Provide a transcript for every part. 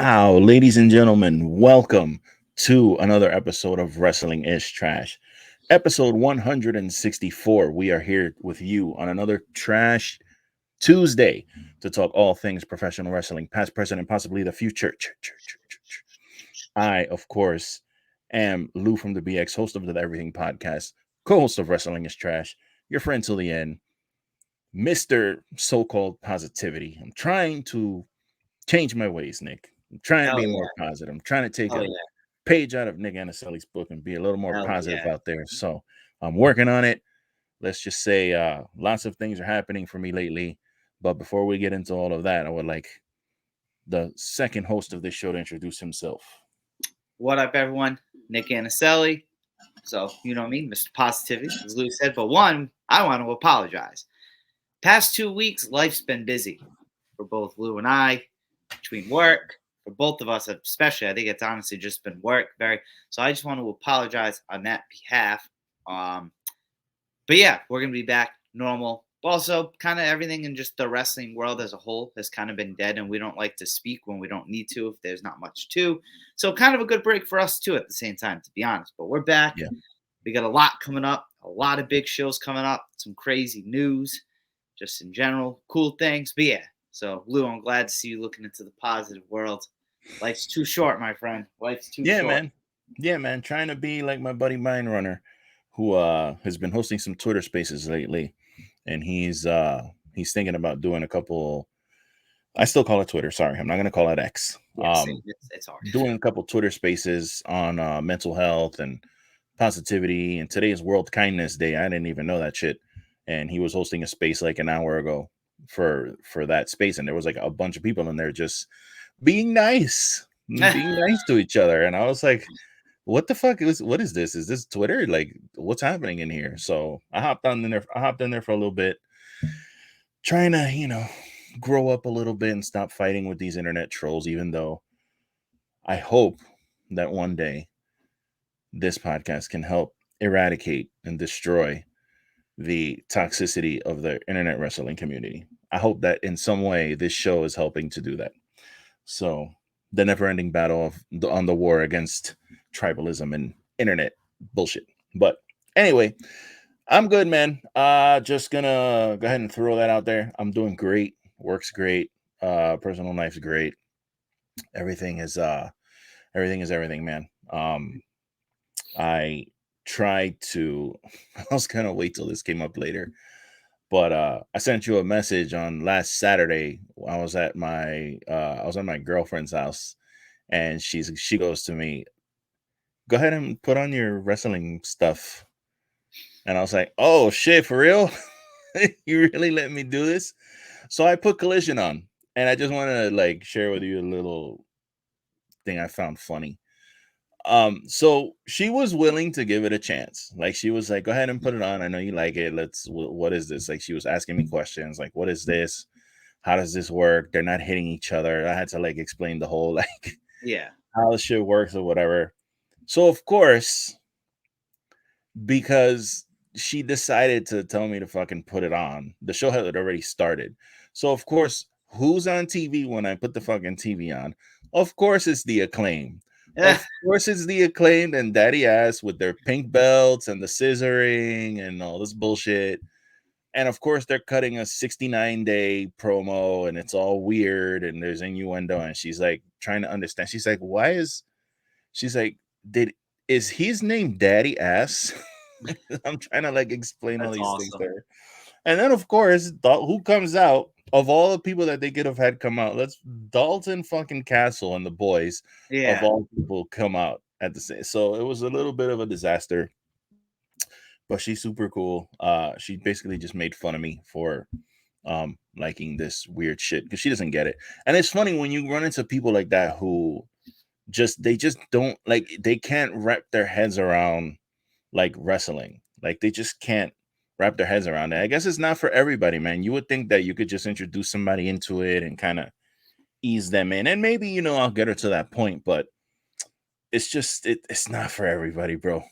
Pow, ladies and gentlemen, welcome to another episode of Wrestling is Trash. Episode 164. We are here with you on another Trash Tuesday to talk all things professional wrestling, past, present, and possibly the future. I, of course, am Lou from the BX, host of the Everything Podcast, co-host of Wrestling is Trash, your friend till the end, Mr. So-called Positivity. I'm trying to change my ways, Nick. I'm trying to Hell be yeah. more positive. I'm trying to take Hell a yeah. page out of Nick Anicelli's book and be a little more Hell positive yeah. out there. So I'm working on it. Let's just say lots of things are happening for me lately. But before we get into all of that, I would like the second host of this show to introduce himself. What up, everyone? Nick Anicelli. So, you know me, Mr. Positivity, as Lou said. But one, I want to apologize. Past 2 weeks, life's been busy for both Lou and I, between work, for both of us, especially. I think it's honestly just been work. So I just want to apologize on that behalf. But yeah, we're going to be back normal. Also, kind of everything in just the wrestling world as a whole has kind of been dead, and we don't like to speak when we don't need to if there's not much to. So kind of a good break for us, too, at the same time, to be honest. But we're back. Yeah. We got a lot coming up, a lot of big shows coming up, some crazy news, just in general, cool things. But yeah, so Lou, I'm glad to see you looking into the positive world. Life's too short, my friend. Life's too short. Man. Yeah, man. Trying to be like my buddy Mind Runner, who has been hosting some Twitter spaces lately. And he's thinking about doing a couple. I still call it Twitter. Sorry, I'm not going to call it X. Yes, it's hard. Doing a couple Twitter spaces on mental health and positivity. And today's World Kindness Day. I didn't even know that shit. And he was hosting a space like an hour ago for that space, and there was like a bunch of people in there just being nice to each other. And I was like, what the fuck what is this? Is this Twitter? Like, what's happening in here? So I hopped in there for a little bit, trying to, grow up a little bit and stop fighting with these internet trolls, even though I hope that one day this podcast can help eradicate and destroy the toxicity of the internet wrestling community. I hope that in some way this show is helping to do that. So the never-ending battle on the war against tribalism and internet bullshit. But anyway, I'm good, man. Just gonna go ahead and throw that out there. I'm doing great. Work's great. Personal life's great. Everything is everything, man. I tried to I was gonna wait till this came up later. But I sent you a message on last Saturday. I was at my girlfriend's house, and she goes to me, "Go ahead and put on your wrestling stuff." And I was like, "Oh shit, for real? You really let me do this?" So I put Collision on, and I just want to like share with you a little thing I found funny. So she was willing to give it a chance. Like, she was like, "Go ahead and put it on. I know you like it. What is this?" Like, she was asking me questions like, "What is this? How does this work? They're not hitting each other." I had to like explain the whole like Yeah. how the shit works or whatever. So of course, because she decided to tell me to fucking put it on, the show had already started. So of course, who's on TV when I put the fucking TV on? Of course, it's the Acclaim. Of course, it's the Acclaimed and Daddy Ass with their pink belts and the scissoring and all this bullshit. And of course, they're cutting a 69-day promo, and it's all weird, and there's innuendo. And she's like trying to understand. She's like, she's like, is his name Daddy Ass? I'm trying to like explain all That's these things awesome. to her. And then, of course, who comes out of all the people that they could have had come out? Let's Dalton fucking Castle and the boys of all people come out at the same. So it was a little bit of a disaster, but she's super cool. She basically just made fun of me for liking this weird shit because she doesn't get it. And it's funny when you run into people like that who they just don't like, they can't wrap their heads around like wrestling. Like, they just can't wrap their heads around it. I guess it's not for everybody, man. You would think that you could just introduce somebody into it and kind of ease them in, and maybe I'll get her to that point, but it's just it's not for everybody, bro.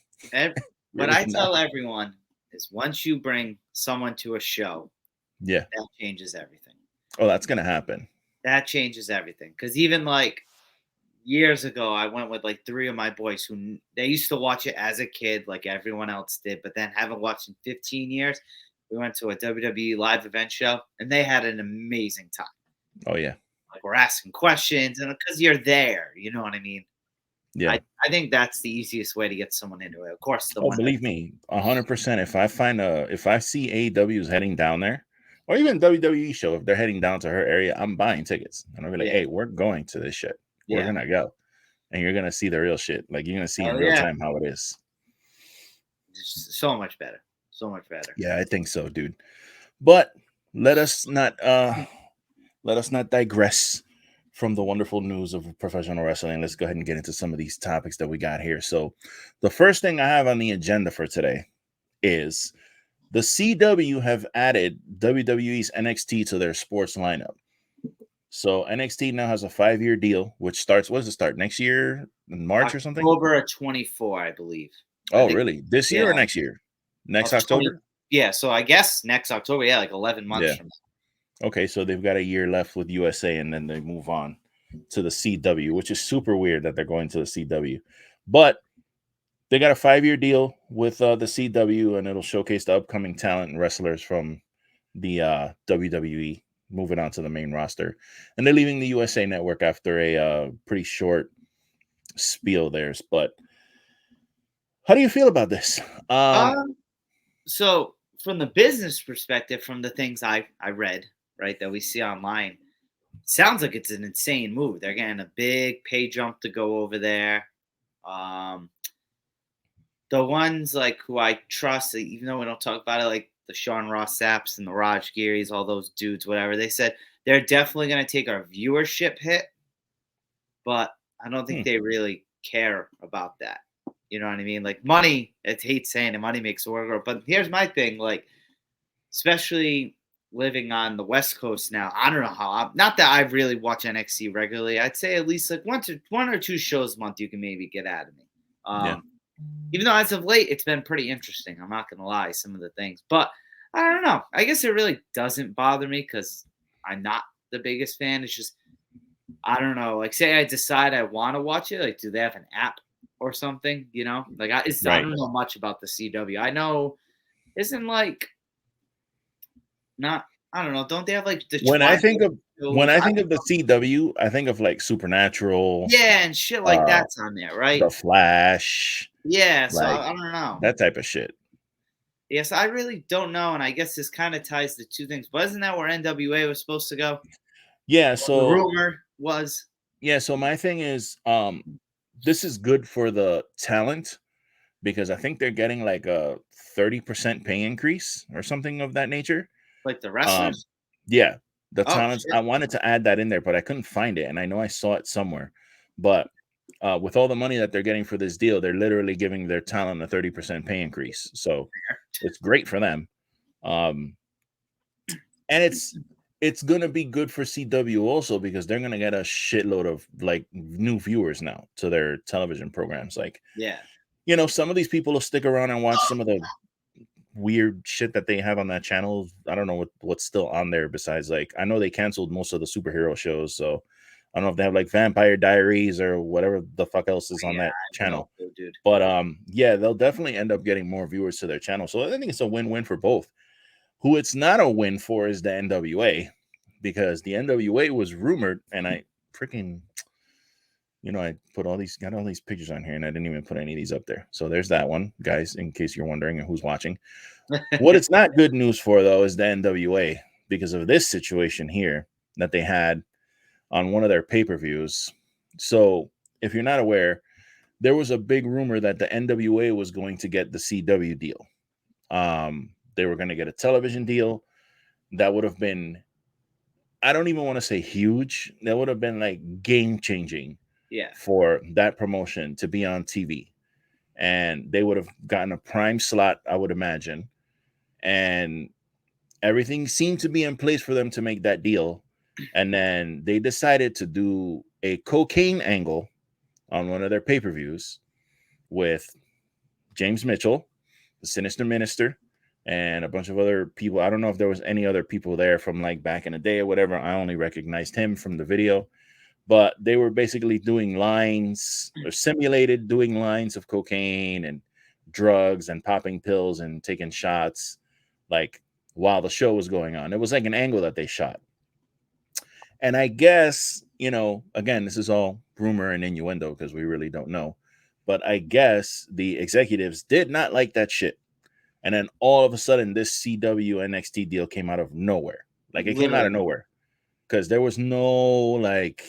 What I tell everyone is, once you bring someone to a show, yeah, that changes everything. Oh, that's gonna happen. That changes everything. Because even like years ago, I went with like 3 of my boys who they used to watch it as a kid, like everyone else did, but then haven't watched in 15 years. We went to a WWE live event show, and they had an amazing time. Oh yeah. Like we're asking questions, and because you're there, you know what I mean. Yeah. I think that's the easiest way to get someone into it. Of course, the one. Believe me, 100%. If I see AEW is heading down there, or even WWE show, if they're heading down to her area, I'm buying tickets. And I'll be like, hey, we're going to this shit. We're gonna go, and you're gonna see the real shit. Like you're gonna see in real time how it is. It's so much better. So much better. Yeah, I think so, dude. But let us not digress from the wonderful news of professional wrestling. Let's go ahead and get into some of these topics that we got here. So the first thing I have on the agenda for today is the CW have added WWE's NXT to their sports lineup. So NXT now has a 5-year deal, which starts, what does it start? Next year in March or something? October 24, I believe. Oh, really? This year or next year? Next October? Yeah, so I guess next October, like 11 months from now. Okay, so they've got a year left with USA, and then they move on to the CW, which is super weird that they're going to the CW. But they got a 5-year deal with the CW, and it'll showcase the upcoming talent and wrestlers from the WWE moving on to the main roster. And they're leaving the USA Network after a pretty short spiel there. But how do you feel about this? So from the business perspective, from the things I read, right, that we see online, sounds like it's an insane move. They're getting a big pay jump to go over there. The ones like who I trust, even though we don't talk about it, like the Sean Ross Sapps and the Raj Giris, all those dudes, whatever, they said they're definitely going to take our viewership hit, but I don't think they really care about that. You know what I mean? Like money, I hate saying it, money makes the world go. But here's my thing, like, especially living on the West Coast now, I don't know how. Not that I really watch NXT regularly. I'd say at least like one or two shows a month you can maybe get out of me. Even though as of late it's been pretty interesting. I'm not gonna lie, some of the things, but I don't know. I guess it really doesn't bother me because I'm not the biggest fan. It's just I don't know. Like, say I decide I want to watch it. Like, do they have an app or something? You know, like I don't know much about the CW. I know isn't like not. I don't know. Don't they have like the when I think of the CW, I think of like Supernatural. Yeah, and shit like that's on there, right? The Flash. Yeah, so I don't know. That type of shit. Yes, I really don't know, and I guess this kind of ties the two things. But isn't that where NWA was supposed to go? Yeah, so the rumor was. Yeah, so my thing is, this is good for the talent because I think they're getting like a 30% pay increase or something of that nature. Like the wrestlers? Yeah, the talents. Shit. I wanted to add that in there, but I couldn't find it, and I know I saw it somewhere. But with all the money that they're getting for this deal, they're literally giving their talent a 30% pay increase. So it's great for them. And it's gonna be good for CW also because they're gonna get a shitload of like new viewers now to their television programs. Like, you know, some of these people will stick around and watch some of the weird shit that they have on that channel. I don't know what's still on there besides, like, I know they canceled most of the superhero shows, so I don't know if they have like Vampire Diaries or whatever the fuck else is on that channel. Dude. But yeah, they'll definitely end up getting more viewers to their channel. So I think it's a win-win for both. Who it's not a win for is the NWA, because the NWA was rumored, and I freaking, you know, I got all these pictures on here, and I didn't even put any of these up there. So there's that one, guys, in case you're wondering who's watching. What it's not good news for, though, is the NWA, because of this situation here that they had on one of their pay-per-views. So if you're not aware, there was a big rumor that the NWA was going to get the CW deal. They were going to get a television deal that would have been, I don't even want to say huge. That would have been like game-changing for that promotion to be on TV. And they would have gotten a prime slot, I would imagine. And everything seemed to be in place for them to make that deal. And then they decided to do a cocaine angle on one of their pay-per-views with James Mitchell, the Sinister Minister, and a bunch of other people. I don't know if there was any other people there from like back in the day or whatever. I only recognized him from the video. but they were basically doing lines or simulated doing lines of cocaine and drugs and popping pills and taking shots, like while the show was going on. It was like an angle that they shot. And I guess, again, this is all rumor and innuendo because we really don't know. But I guess the executives did not like that shit. And then all of a sudden, this CW NXT deal came out of nowhere. Like it came out of nowhere because there was no like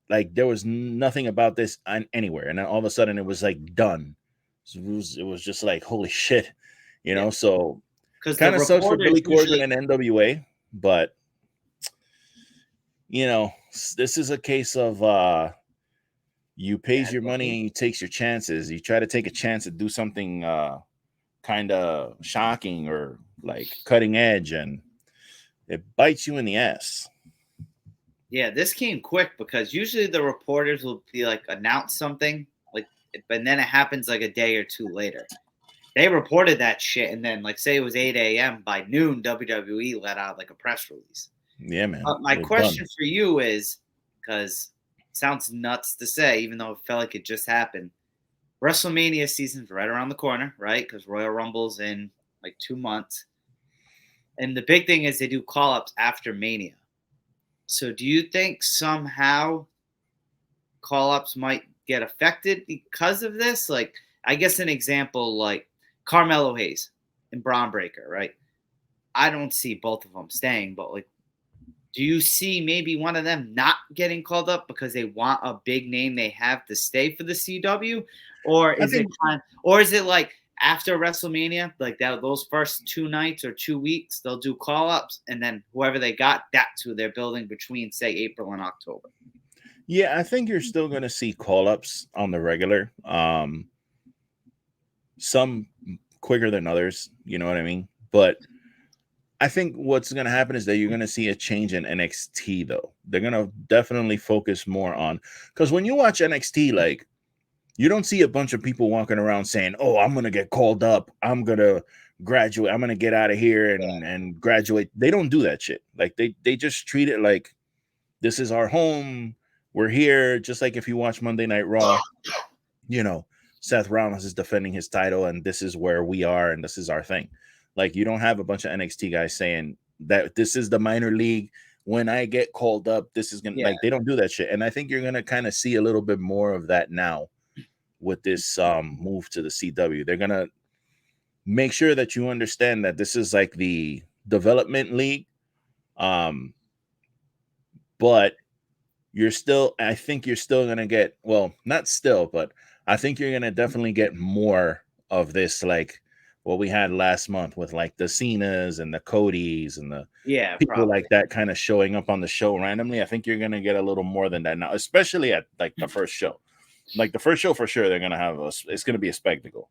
there was nothing about this anywhere. And then all of a sudden, it was like done. So it was just like, holy shit, So kind of sucks for Billy Corgan and NWA, but this is a case of you pays your money and you takes your chances. You try to take a chance to do something kind of shocking or like cutting edge, and it bites you in the ass. Yeah, this came quick because usually the reporters will be like announce something, like, but then it happens like a day or two later. They reported that shit, and then like say it was 8 a.m. by noon, WWE let out like a press release. Yeah, man. My question for you is, because it sounds nuts to say, even though it felt like it just happened, WrestleMania season's right around the corner, right? Because Royal Rumble's in like 2 months. And the big thing is they do call-ups after Mania. So do you think somehow call-ups might get affected because of this? Like, I guess an example, like Carmelo Hayes and Braun Breaker, right? I don't see both of them staying, but like, do you see maybe one of them not getting called up because they want a big name they have to stay for the CW? Or is it like after WrestleMania, like those first 2 nights or 2 weeks, they'll do call-ups, and then whoever they got, that's who they're building between, say, April and October? Yeah, I think you're still going to see call-ups on the regular. Some quicker than others, you know what I mean? But I think what's going to happen is that you're going to see a change in NXT, though. They're going to definitely focus more on, because when you watch NXT, like, you don't see a bunch of people walking around saying, oh, I'm going to get called up. I'm going to graduate. I'm going to get out of here and graduate. They don't do that shit. Like, they just treat it like this is our home. We're here. Just like if you watch Monday Night Raw, Seth Rollins is defending his title and this is where we are and this is our thing. Like, you don't have a bunch of NXT guys saying that this is the minor league. When I get called up, this is going to, like, they don't do that shit. And I think you're going to kind of see a little bit more of that now with this move to the CW. They're going to make sure that you understand that this is like the development league. But I think you're still going to get, well, not still, but I think you're going to definitely get more of this, like what we had last month with like the Cenas and the Codys and the people like that kind of showing up on the show randomly. I think you're going to get a little more than that now, especially at like the first show. Like the first show for sure, they're going to have it's going to be a spectacle.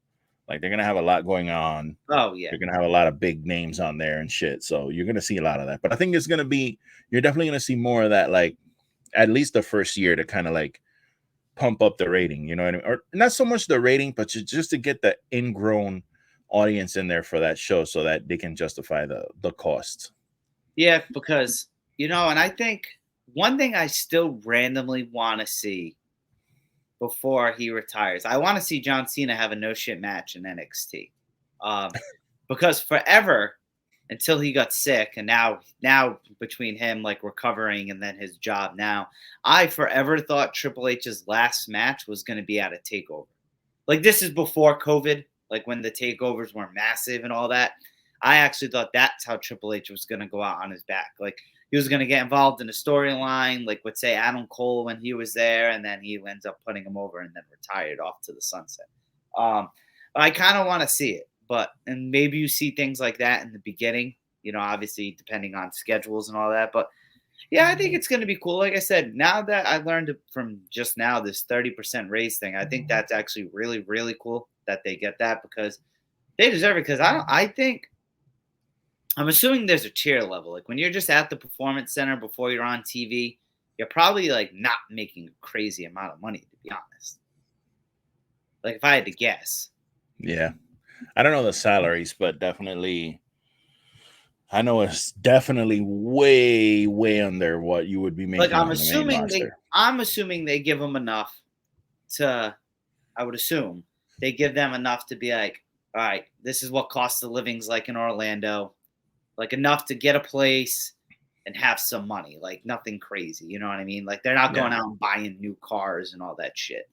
Like they're going to have a lot going on. Oh, yeah. You're going to have a lot of big names on there and shit. So you're going to see a lot of that. But I think it's going to be, you're definitely going to see more of that, like at least the first year to kind of like pump up the rating, you know what I mean? Or not so much the rating, but just to get the ingrown audience in there for that show so that they can justify the cost. Yeah, because, and I think one thing I still randomly want to see before he retires, I want to see John Cena have a no shit match in NXT. Because forever, until he got sick, and now between him like recovering and then his job now, I forever thought Triple H's last match was going to be at a takeover. Like, this is before COVID, like when the takeovers were massive and all that. I actually thought that's how Triple H was going to go out on his back. Like, he was going to get involved in a storyline, like with, say, Adam Cole when he was there, and then he ends up putting him over and then retired off to the sunset. I kind of want to see it. And maybe you see things like that in the beginning, obviously depending on schedules and all that. But yeah, I think it's going to be cool. Like I said, now that I learned from just now this 30% raise thing, I think that's actually really, really cool that they get that because they deserve it. Because I'm assuming there's a tier level. Like when you're just at the Performance Center before you're on TV, you're probably like not making a crazy amount of money, to be honest. Like if I had to guess. Yeah. I don't know the salaries, but definitely I know it's definitely way, way under what you would be Like making on the main roster. I'm assuming they give them enough to. I would assume they give them enough to be like, all right, this is what cost of living's like in Orlando, like enough to get a place and have some money, like nothing crazy. You know what I mean? Like they're not going out and buying new cars and all that shit,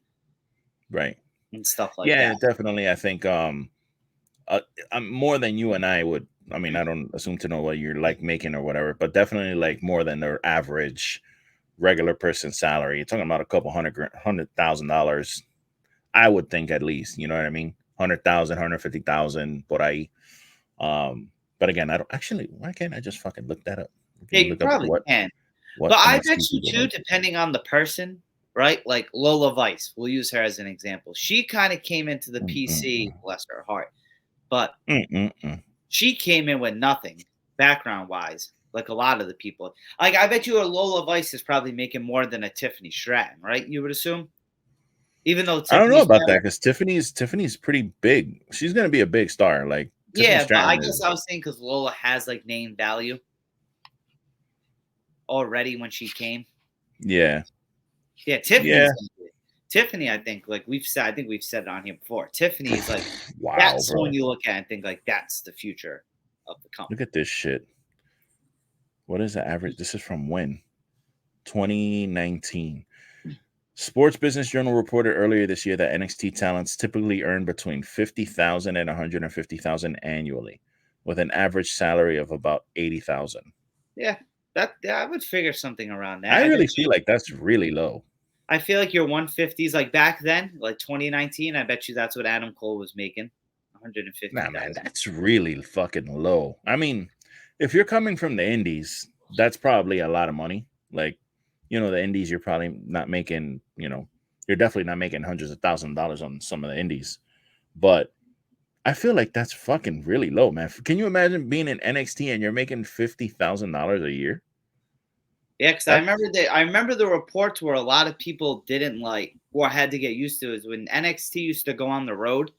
right? And stuff like Yeah, that. definitely. I think I'm more than you and I would. I mean, I don't assume to know what you're like making or whatever, but definitely like more than their average regular person salary. You're talking about a couple $100,000. I would think at least, you know what I mean? 100,000, 150,000, por ahí. But again, I don't actually. Why can't I just fucking look that up? Yeah, you Look up probably can. what But I NXT bet you people too, make. depending on the person, right? Like Lola Vice, we'll use her as an example. She kind of came into the PC, bless her heart, but she came in with nothing background wise, like a lot of the people. Like I bet you a Lola Vice is probably making more than a Tiffany Stratton, right? You would assume, even though I don't know Tiffany about Stratton, that because Tiffany's pretty big. She's gonna be a big star. Like Tiffany yeah, but I Stratton guess is. I was saying because Lola has like name value already when she came. Yeah. Yeah, Tiffany, I think, like we've said, I think we've said it on here before. Tiffany's like Wow, that's bro. when you look at it and think like that's the future of the company. Look at this shit. What is the average? This is from when? 2019. Sports Business Journal reported earlier this year that NXT talents typically earn between $50,000 and $150,000 annually, with an average salary of about $80,000. Yeah, I would figure something around that. I really feel like that's really low. I feel like your 150s, like back then, like 2019, I bet you that's what Adam Cole was making. 150. Nah, man, that's really fucking low. I mean, if you're coming from the indies, that's probably a lot of money. Like, the indies, you're probably not making, you're definitely not making hundreds of $1,000s on some of the indies. But I feel like that's fucking really low, man. Can you imagine being in NXT and you're making $50,000 a year? Yeah, because I remember the reports where a lot of people didn't like or had to get used to is when NXT used to go on the road,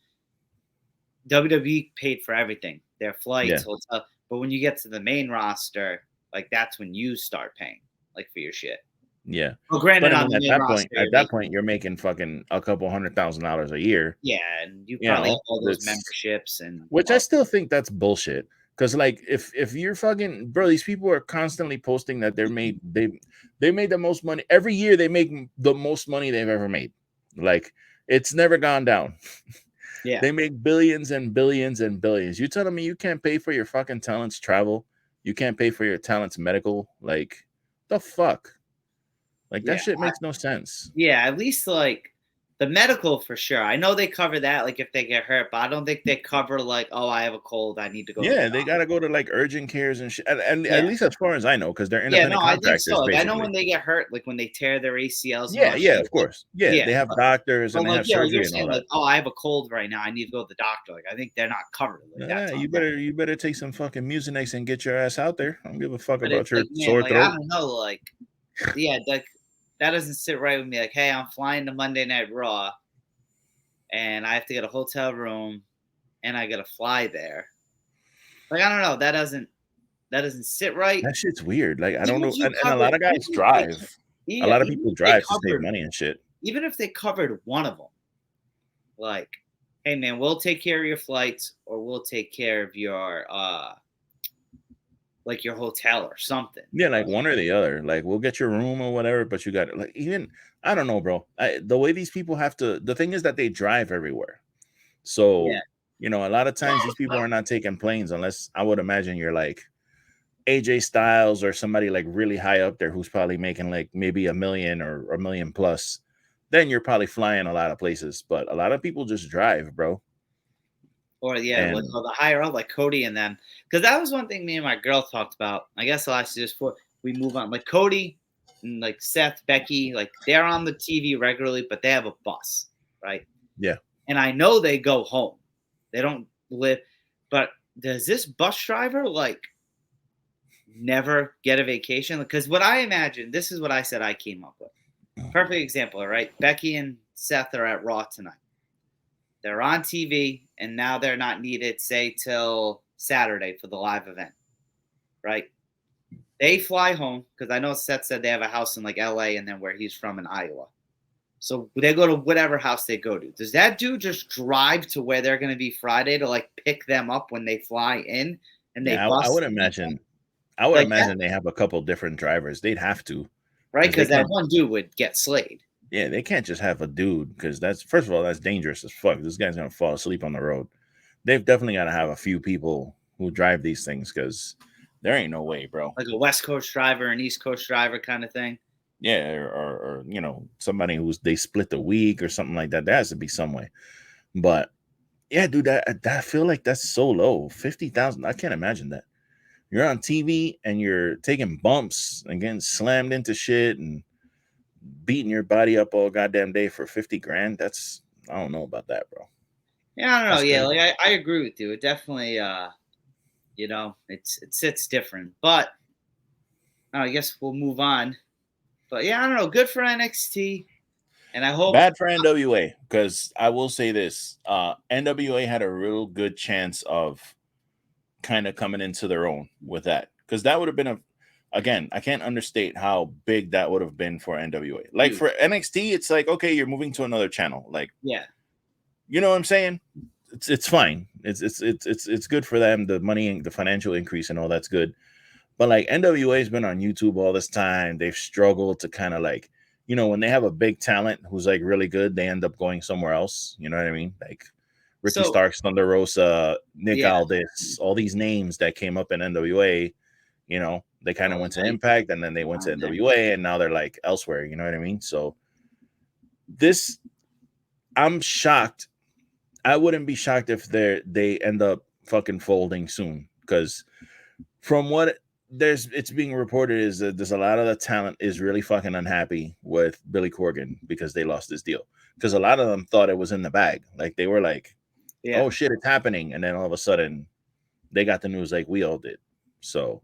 WWE paid for everything, their flights, hotel. But when you get to the main roster, like that's when you start paying like for your shit. Yeah. Well, granted, But I on mean, the at main that roster, point, you're making fucking a couple $100,000 a year. yeah, and you probably have all those memberships and which I still think that's bullshit. Because like if you're fucking bro, these people are constantly posting that they made the most money every year. They make the most money they've ever made. Like it's never gone down. Yeah, They make billions and billions and billions. You telling me you can't pay for your fucking talents travel? You can't pay for your talents medical? Like the fuck? Like that shit makes no sense. Yeah, at least like the medical for sure. I know they cover that, like if they get hurt, but I don't think they cover like, oh, I have a cold, I need to go to the Yeah, they doctor. gotta go to like urgent cares and shit. And at least as far as I know, because they're independent I think so. contractors, Like I know basically. when they get hurt, like when they tear their ACLs and all that Yeah, shit, of course. Yeah, they have doctors and they have like surgery you're and all saying, that. like, oh, I have a cold right now, I need to go to the doctor. Like I think they're not covered like that. Yeah, you better take some fucking Mucinex and get your ass out there. I don't give a fuck But about it's your like, man, sore like I throat. don't know, like yeah, like that doesn't sit right with me. Like, hey, I'm flying to Monday Night Raw and I have to get a hotel room and I gotta fly there. Like I don't know, that doesn't sit right. That shit's weird. Like I don't Even know. if you And a covered, lot of guys even if drive. A lot of even people if they drive to save covered, money and shit. even if they covered one of them, like, hey man, we'll take care of your flights or we'll take care of your like your hotel or something. Yeah, like one or the other. Like we'll get your room or whatever, but you got like even I don't know, bro. The way these people have to. The thing is that they drive everywhere. So a lot of times these people are not taking planes unless I would imagine you're like AJ Styles or somebody like really high up there who's probably making like maybe $1 million or $1 million plus. Then you're probably flying a lot of places, but a lot of people just drive, bro. Or like the higher up, like Cody and them, because that was one thing me and my girl talked about. I guess last year before we move on, like Cody and like Seth, Becky, like they're on the TV regularly, but they have a bus, right? Yeah. And I know they go home. They don't live, but does this bus driver like never get a vacation? Because what I imagine, this is what I said I came up with. Perfect example, right? Becky and Seth are at Raw tonight. They're on TV, and now they're not needed, say, till Saturday for the live event. right? They fly home because I know Seth said they have a house in like LA and then where he's from in Iowa. So they go to whatever house they go to. Does that dude just drive to where they're going to be Friday to like pick them up when they fly in and they Yeah, I bust? would imagine. I would Like imagine they have a couple different drivers. They'd have to, right? they Because that can't. one dude would get slayed. Yeah, they can't just have a dude because that's first of all that's dangerous as fuck. This guy's gonna fall asleep on the road. They've definitely got to have a few people who drive these things because there ain't no way, bro. Like a West Coast driver, an East Coast driver kind of thing. Yeah, or you know somebody who's they split the week or something like that. There has to be some way. But yeah, dude, that I feel like that's so low. 50,000. I can't imagine that. You're on TV and you're taking bumps and getting slammed into shit and beating your body up all goddamn day for 50 grand. That's I don't know about that, bro. Yeah, I don't know. That's Yeah, crazy. like I agree with you. It definitely, it sits different. But I guess we'll move on. But yeah, I don't know. Good for NXT, and I hope. Bad for NWA because I will say this: NWA had a real good chance of kind of coming into their own with that because that would have been again, I can't understate how big that would have been for NWA. Like for NXT, it's like okay, you're moving to another channel. Like Yeah. You know what I'm saying? It's fine. It's good for them. The money, the financial increase, and all that's good. But like NWA's been on YouTube all this time. They've struggled to kind of like, when they have a big talent who's like really good, they end up going somewhere else. You know what I mean? Like Ricky So Starks, Thunder Rosa, Nick yeah, Aldis, all these names that came up in NWA. They kind of went to Impact and then they went to NWA and now they're like elsewhere. You know what I mean? So I'm shocked. I wouldn't be shocked if they end up fucking folding soon because from what it's being reported is that there's a lot of the talent is really fucking unhappy with Billy Corgan because they lost this deal because a lot of them thought it was in the bag. Like they were like, oh shit, it's happening. And then all of a sudden they got the news like we all did. So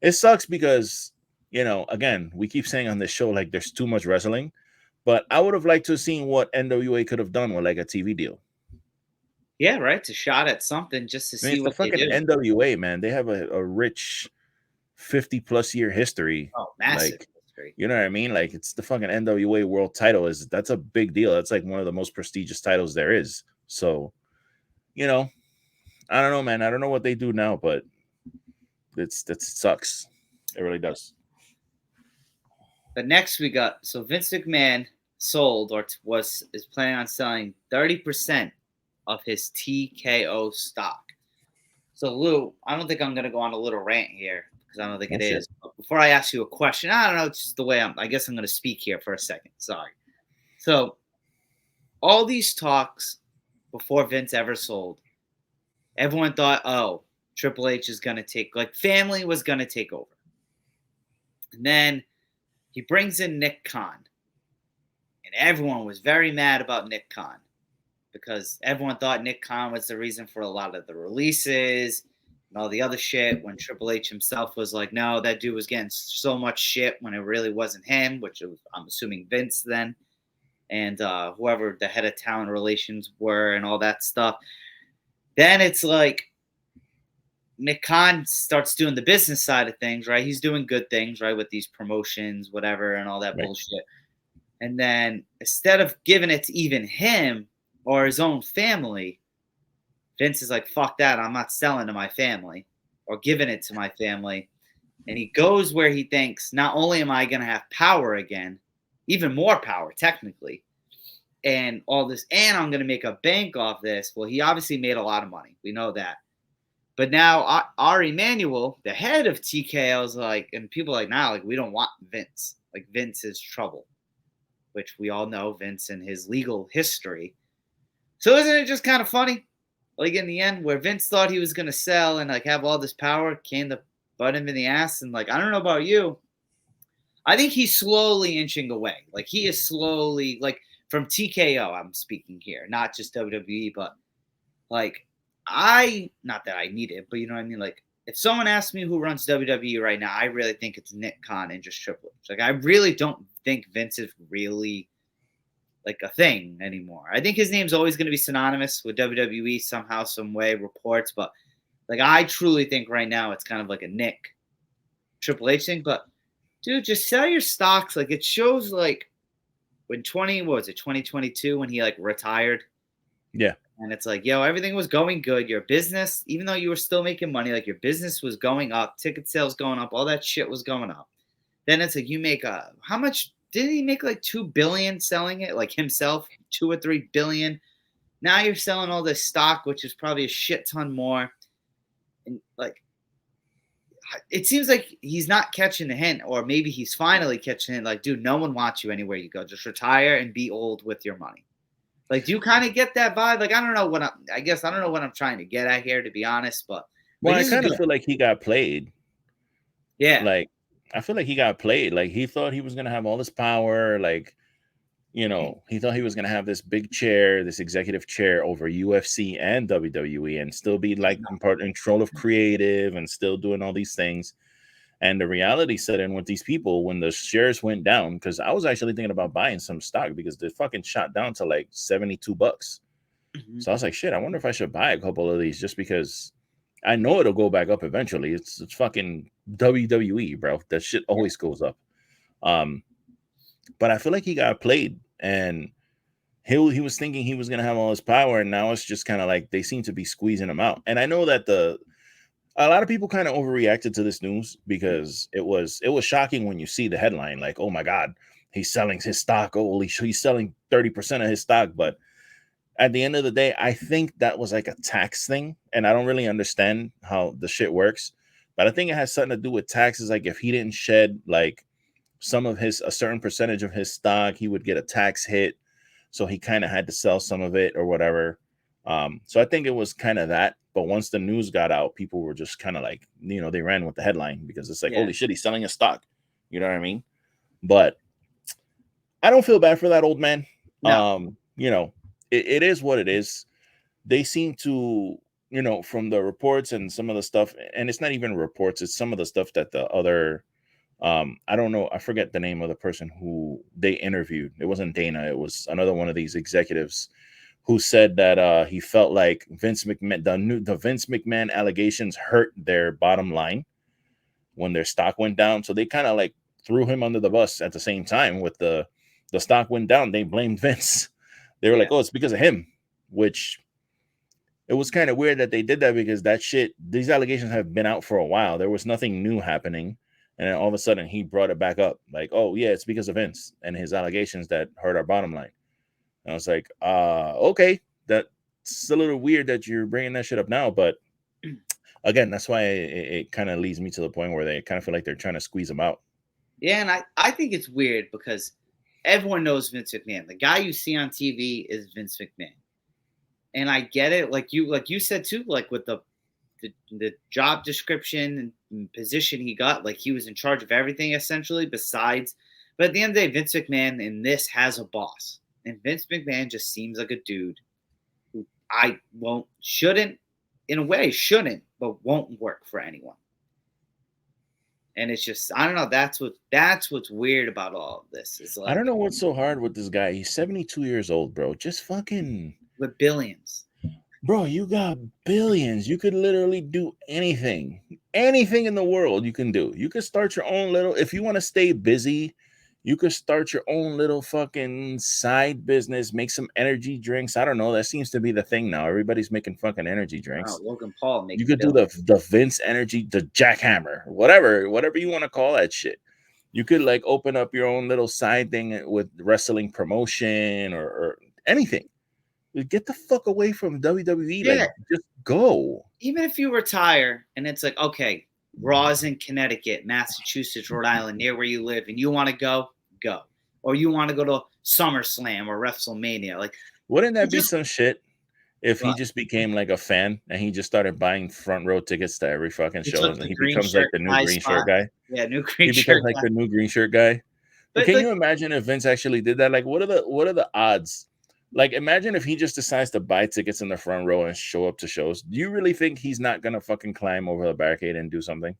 it sucks because, again, we keep saying on this show, like there's too much wrestling, but I would have liked to have seen what NWA could have done with like a TV deal. Yeah, right. It's a shot at something just to see what the fucking they do. NWA, man. They have a rich 50+ year history. Oh, massive history. You know what I mean? Like it's the fucking NWA world title that's a big deal. That's like one of the most prestigious titles there is. So, I don't know, man. I don't know what they do now, but that sucks. It really does. But next we got Vince McMahon sold or is planning on selling 30% of his TKO stock. So Lou, I don't think I'm going to go on a little rant here because I don't think it is. But before I ask you a question, I don't know, it's just the way I guess I'm going to speak here for a second. Sorry. So all these talks before Vince ever sold, everyone thought, oh, Triple H is going to take, like family was going to take over. And then he brings in Nick Khan. And everyone was very mad about Nick Khan because everyone thought Nick Khan was the reason for a lot of the releases and all the other shit when Triple H himself was like, no, that dude was getting so much shit when it really wasn't him, which was, I'm assuming Vince then, and whoever the head of talent relations were and all that stuff. Then it's like Nick Khan starts doing the business side of things, right? He's doing good things, right, with these promotions, whatever, and all that bullshit. And then instead of giving it to even him or his own family, Vince is like, fuck that. I'm not selling to my family or giving it to my family. And he goes where he thinks, not only am I going to have power again, even more power technically, and all this, and I'm going to make a bank off this. Well, he obviously made a lot of money. We know that. But now Ari Emanuel, the head of TKO, is like, and people are like, nah, like we don't want Vince. Like Vince is trouble, which we all know Vince and his legal history. So isn't it just kind of funny? Like in the end, where Vince thought he was going to sell and like have all this power, came to butt him in the ass. And like, I don't know about you. I think he's slowly inching away. Like he is slowly, like from TKO, I'm speaking here, not just WWE, but like not that I need it, but you know what I mean? Like if someone asks me who runs WWE right now, I really think it's Nick Khan and just Triple H. Like I really don't think Vince is really like a thing anymore. I think his name's always going to be synonymous with WWE somehow, some way, reports. But like, I truly think right now it's kind of like a Nick Triple H thing, but dude, just sell your stocks. Like it shows like when 2022 when he like retired. Yeah. And it's like, yo, everything was going good. Your business, even though you were still making money, like your business was going up, ticket sales going up, all that shit was going up. Then it's like you make how much didn't he make like 2 billion selling it? Like himself, 2 or 3 billion. Now you're selling all this stock, which is probably a shit ton more. And like it seems like he's not catching the hint, or maybe he's finally catching it. Like, dude, no one wants you anywhere you go. Just retire and be old with your money. Like, do you kind of get that vibe? Like, I don't know what I guess I don't know what I'm trying to get at here, to be honest. But Well, I kind of feel like he got played. Yeah. Like, I feel like he got played. Like, he thought he was gonna have all this power. Like, you know, he thought he was gonna have this big chair, this executive chair over UFC and WWE, and still be like in control of creative and still doing all these things. And the reality set in with these people when the shares went down, because I was actually thinking about buying some stock because they fucking shot down to like $72. Mm-hmm. So I was like, shit, I wonder if I should buy a couple of these just because I know it'll go back up eventually. It's fucking WWE, bro. That shit always goes up. But I feel like he got played, and he was thinking he was gonna have all his power, and now it's just kind of like they seem to be squeezing him out. And I know that a lot of people kind of overreacted to this news because it was shocking when you see the headline, like, oh my God, he's selling his stock. Holy shit, he's selling 30% of his stock. But at the end of the day, I think that was like a tax thing. And I don't really understand how the shit works. But I think it has something to do with taxes. Like if he didn't shed like a certain percentage of his stock, he would get a tax hit. So he kind of had to sell some of it or whatever. So I think it was kind of that. But once the news got out, people were just kind of like, you know, they ran with the headline because it's like, holy shit, he's selling a stock. You know what I mean? But I don't feel bad for that old man. No. You know, it is what it is. They seem to, you know, from the reports and some of the stuff, and it's not even reports, it's some of the stuff that the other, I don't know, I forget the name of the person who they interviewed. It wasn't Dana, it was another one of these executives who said that he felt like Vince McMahon, the Vince McMahon allegations hurt their bottom line when their stock went down. So they kind of like threw him under the bus at the same time with the stock went down. They blamed Vince. They were like, oh, it's because of him, which it was kind of weird that they did that because that shit, these allegations have been out for a while. There was nothing new happening. And then all of a sudden he brought it back up like, oh yeah, it's because of Vince and his allegations that hurt our bottom line. And I was like, okay, that's a little weird that you're bringing that shit up now. But again, that's why it kind of leads me to the point where they kind of feel like they're trying to squeeze them out. Yeah, and I think it's weird because everyone knows Vince McMahon. The guy you see on TV is Vince McMahon. And I get it. Like you said too, like with the job description and position he got, like he was in charge of everything essentially besides. But at the end of the day, Vince McMahon in this has a boss. And Vince McMahon just seems like a dude who shouldn't, but won't work for anyone. And it's just, I don't know. That's what's weird about all of this. Is like, I don't know what's so hard with this guy. He's 72 years old, bro. Just fucking with billions. Bro, you got billions. You could literally do anything. Anything in the world you can do. You could start your own little, if you want to stay busy, you could start your own little fucking side business, make some energy drinks. I don't know. That seems to be the thing now. Everybody's making fucking energy drinks. Oh, Logan Paul makes You could do the Vince energy, the jackhammer, whatever you want to call that shit. You could like open up your own little side thing with wrestling promotion or anything. Get the fuck away from WWE. Yeah. Like, just go. Even if you retire and it's like, okay, Raw's in Connecticut, Massachusetts, Rhode Island, near where you live, and you want to go. Or you want to go to SummerSlam or WrestleMania. Like, wouldn't that be some shit if he just became like a fan and he just started buying front row tickets to every fucking show and he becomes like the new green shirt guy? Yeah, new green shirt. He becomes like the new green shirt guy. But can you imagine if Vince actually did that? Like, what are the odds? Like, imagine if he just decides to buy tickets in the front row and show up to shows. Do you really think he's not gonna fucking climb over the barricade and do something?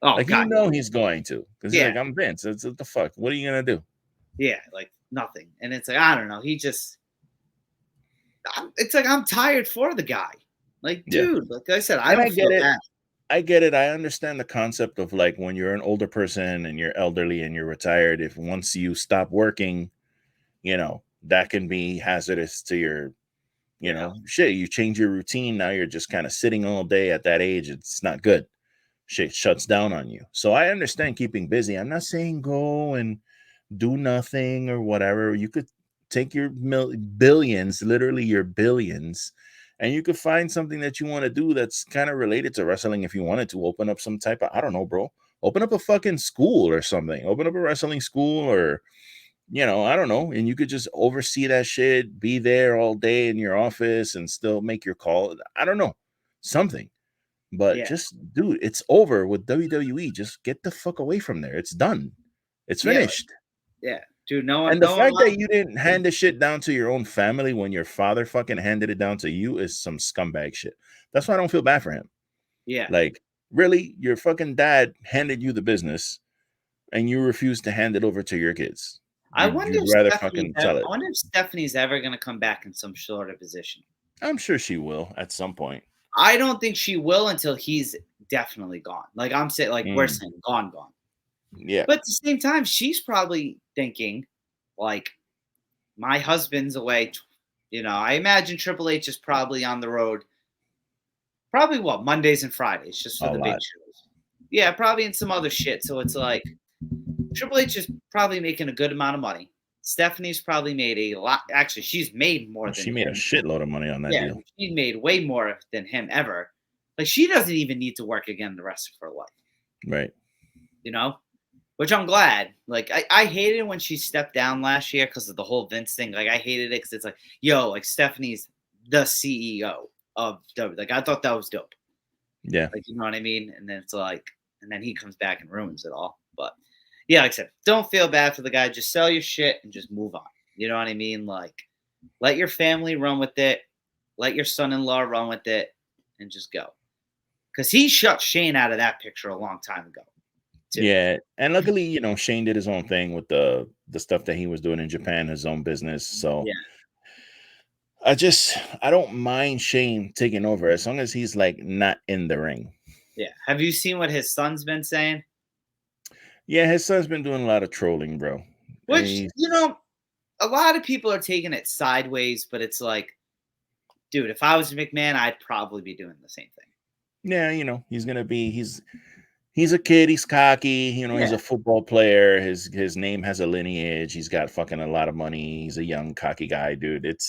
Oh, like, God, he's going to, because he's like, I'm Vince. It's what the fuck? What are you gonna do? Yeah, like nothing. And it's like, I don't know. It's like I'm tired for the guy. Like, dude, like I said, I don't get it. I get it. I understand the concept of like when you're an older person and you're elderly and you're retired, if once you stop working, that can be hazardous to your, shit. You change your routine. Now you're just kind of sitting all day at that age. It's not good. Shit shuts down on you. So I understand keeping busy. I'm not saying go and do nothing or whatever. You could take your billions, literally your billions, and you could find something that you want to do that's kind of related to wrestling. If you wanted to open up some type of, I don't know, bro, open up a fucking school or something, open up a wrestling school or, I don't know. And you could just oversee that shit, be there all day in your office and still make your call. I don't know, something. But just, dude, it's over with WWE. Just get the fuck away from there. It's done. It's finished. Yeah, dude. No one. And the fact that you didn't hand the shit down to your own family when your father fucking handed it down to you is some scumbag shit. That's why I don't feel bad for him. Yeah. Like, really, your fucking dad handed you the business, and you refuse to hand it over to your kids. I wonder if Stephanie's ever gonna come back in some sort of position. I'm sure she will at some point. I don't think she will until he's definitely gone. Like I'm saying, like we're saying, gone. Yeah. But at the same time, she's probably thinking, like, my husband's away. I imagine Triple H is probably on the road. Probably Mondays and Fridays, just for the big shows. Yeah, probably in some other shit. So it's like Triple H is probably making a good amount of money. Stephanie's probably made a lot. Actually, she's made more than she made him. A shitload of money on that deal. She made way more than him ever. Like she doesn't even need to work again the rest of her life. Right. Which I'm glad. Like I hated when she stepped down last year because of the whole Vince thing. Like I hated it because it's like, like Stephanie's the CEO of WWE. Like I thought that was dope. Yeah. Like you know what I mean? And then it's like, and then he comes back and ruins it all. But yeah, like I said, don't feel bad for the guy. Just sell your shit and just move on. You know what I mean? Like, let your family run with it. Let your son-in-law run with it and just go. Because he shut Shane out of that picture a long time ago. Too. Yeah. And luckily, Shane did his own thing with the stuff that he was doing in Japan, his own business. So I don't mind Shane taking over as long as he's like not in the ring. Yeah. Have you seen what his son's been saying? Yeah, his son's been doing a lot of trolling, bro. Which, a lot of people are taking it sideways, but it's like, dude, if I was McMahon, I'd probably be doing the same thing. Yeah, he's going to be, he's a kid, he's cocky, he's a football player, his name has a lineage, he's got fucking a lot of money, he's a young, cocky guy, dude. It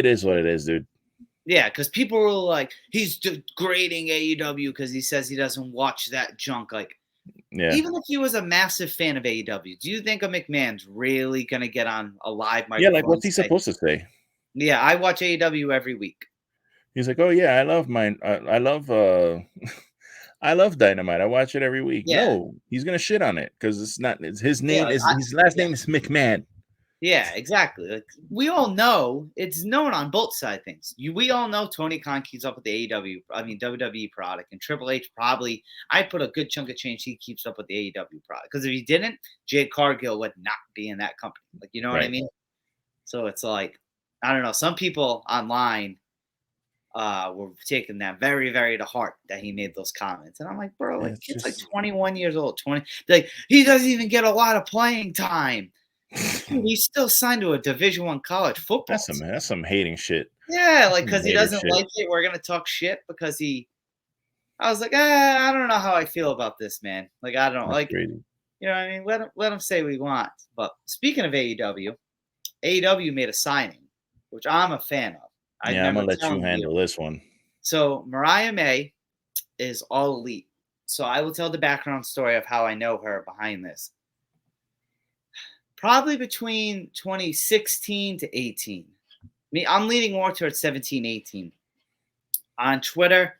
is what it is, dude. Yeah, because people were like, he's degrading AEW because he says he doesn't watch that junk. Like, even if he was a massive fan of AEW, do you think a McMahon's really going to get on a live microphone? Yeah, like what's he supposed to say? Yeah, I watch AEW every week. He's like, oh yeah, I love I love Dynamite. I watch it every week. Yeah. No, he's going to shit on it because it's his name his last name is McMahon. Yeah, exactly. Like we all know, it's known on both sides of things. We all know Tony Khan keeps up with the WWE product, and Triple H probably, I put a good chunk of change he keeps up with the AEW product. Because if he didn't, Jade Cargill would not be in that company. Like, you know what I mean? So it's like, I don't know. Some people online were taking that very, very to heart that he made those comments. And I'm like, bro, like, it's like 21 years old. Like, he doesn't even get a lot of playing time. Dude, he's still signed to a Division I college football. That's some hating shit. Yeah, like because he doesn't like it, we're gonna talk shit because he. I was like, I don't know how I feel about this, man. Like I don't like, crazy. You know what I mean? Let him say what he wants. But speaking of AEW made a signing, which I'm a fan of. I'm gonna let you handle this one. So Mariah May is All Elite. So I will tell the background story of how I know her behind this. Probably between 2016 to 18. I'm leaning more towards 17, 18. On Twitter,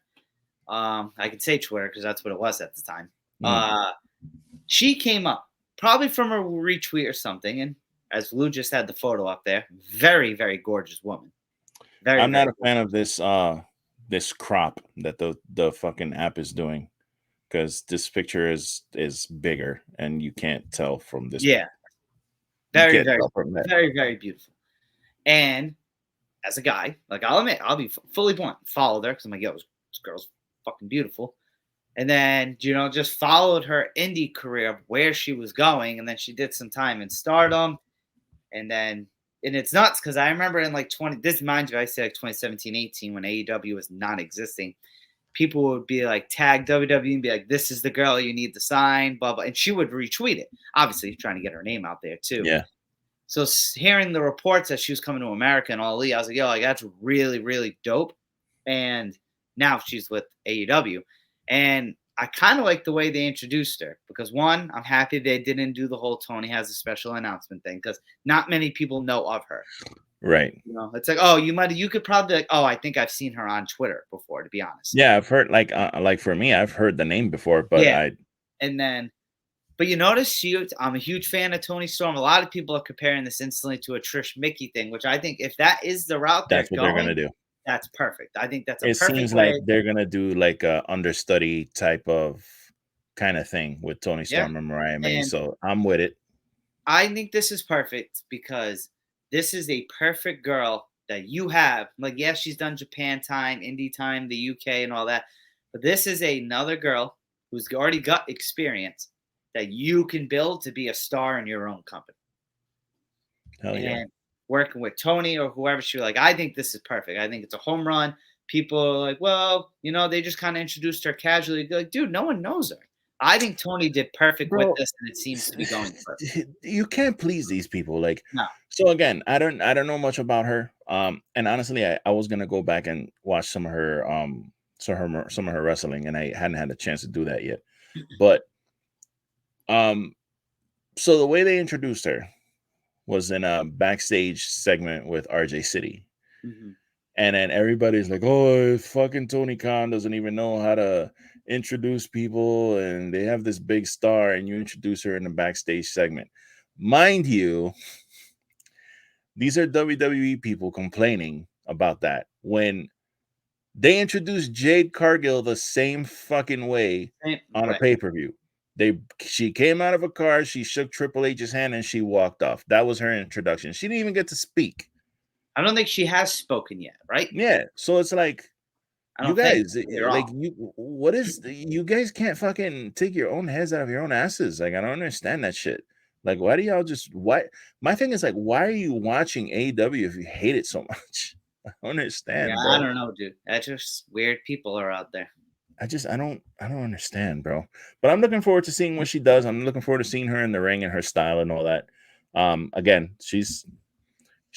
I can say Twitter because that's what it was at the time. She came up, probably from a retweet or something. And as Lou just had the photo up there, very, very gorgeous woman. I'm not a fan of this crop that the fucking app is doing because this picture is bigger and you can't tell from this. Yeah. Very, very, very beautiful. And as a guy, like I'll admit, I'll be fully blunt, followed her because I'm like, yo, this girl's fucking beautiful. And then, just followed her indie career of where she was going. And then she did some time in Stardom. And it's nuts because I remember in like this reminds me, I say like 2017, 18, when AEW was non-existing, people would be like, tag WWE and be like, this is the girl you need to sign, blah, blah. And she would retweet it, obviously trying to get her name out there too. Yeah. So hearing the reports that she was coming to America and All Elite, I was like, yo, like, that's really, really dope. And now she's with AEW. And I kind of like the way they introduced her because, one, I'm happy they didn't do the whole Tony has a special announcement thing because not many people know of her. Right. It's like, oh, you could probably like, oh, I think I've seen her on Twitter before, to be honest. Yeah, I've heard like for me, I've heard the name before, but yeah. But you notice I'm a huge fan of Toni Storm. A lot of people are comparing this instantly to a Trish Mickey thing, which I think if that is the route that's what they're gonna do. That's perfect. I think that's it seems like they're gonna do like a understudy type of kind of thing with Toni Storm and Mariah May. So I'm with it. I think this is perfect because this is a perfect girl that you have. Like, yes, she's done Japan time, indie time, the UK, and all that. But this is another girl who's already got experience that you can build to be a star in your own company. Hell yeah. And working with Tony or whoever, she was like, I think this is perfect. I think it's a home run. People are like, well, they just kind of introduced her casually. Like, dude, no one knows her. I think Tony did perfect with this, and it seems to be going perfect. You can't please these people. Like, no. So again, I don't know much about her. And honestly, I was gonna go back and watch some of her some of her wrestling, and I hadn't had a chance to do that yet. But so the way they introduced her was in a backstage segment with RJ City. Mm-hmm. And then everybody's like, oh, fucking Tony Khan doesn't even know how to introduce people, and they have this big star, and you introduce her in the backstage segment. Mind you, these are WWE people complaining about that when they introduced Jade Cargill the same fucking way on a pay-per-view. She came out of a car, she shook Triple H's hand, and she walked off. That was her introduction. She didn't even get to speak. I don't think she has spoken yet, right? Yeah. So it's like, you guys, like, you guys can't fucking take your own heads out of your own asses. Like, I don't understand that shit. Like, why do y'all my thing is like, why are you watching AEW if you hate it so much? I don't understand, bro. I don't know, dude. That's just weird people are out there. I don't understand, bro. But I'm looking forward to seeing what she does. I'm looking forward to seeing her in the ring and her style and all that. Again, she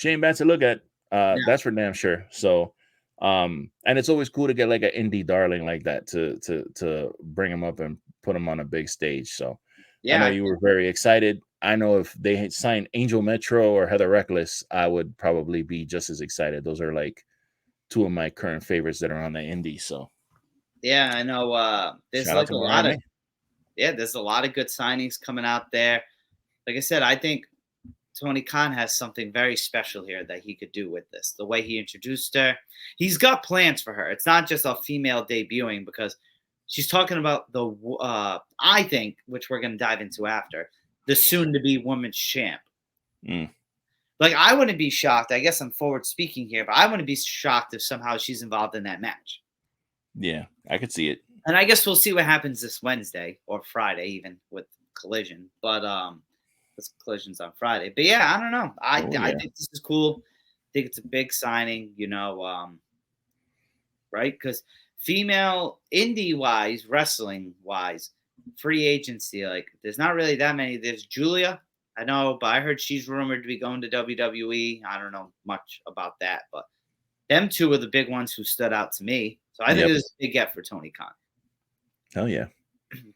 ain't bad to look at. That's for damn sure. So, and it's always cool to get like an indie darling like that to bring him up and put him on a big stage. So, I know you were very excited. I know if they had signed Angel Metro or Heather Reckless, I would probably be just as excited. Those are like two of my current favorites that are on the indie. So, yeah, I know. There's like a lot of there's a lot of good signings coming out there. Like I said, I think Tony Khan has something very special here that he could do with this. The way he introduced her, he's got plans for her. It's not just a female debuting because she's talking about I think, which we're going to dive into after, the soon-to-be women's champ. Like, I wouldn't be shocked. I guess I'm forward speaking here, but I wouldn't be shocked if somehow she's involved in that match. Yeah, I could see it. And I guess we'll see what happens this Wednesday or Friday, even with Collision. But this Collision's on Friday. But yeah, I don't know. I think this is cool. I think it's a big signing, right? Because female indie-wise, wrestling-wise, free agency, like, there's not really that many. There's Julia, I know, but I heard she's rumored to be going to WWE. I don't know much about that, but them two are the big ones who stood out to me. So I think it was a big get for Tony Khan. Hell yeah.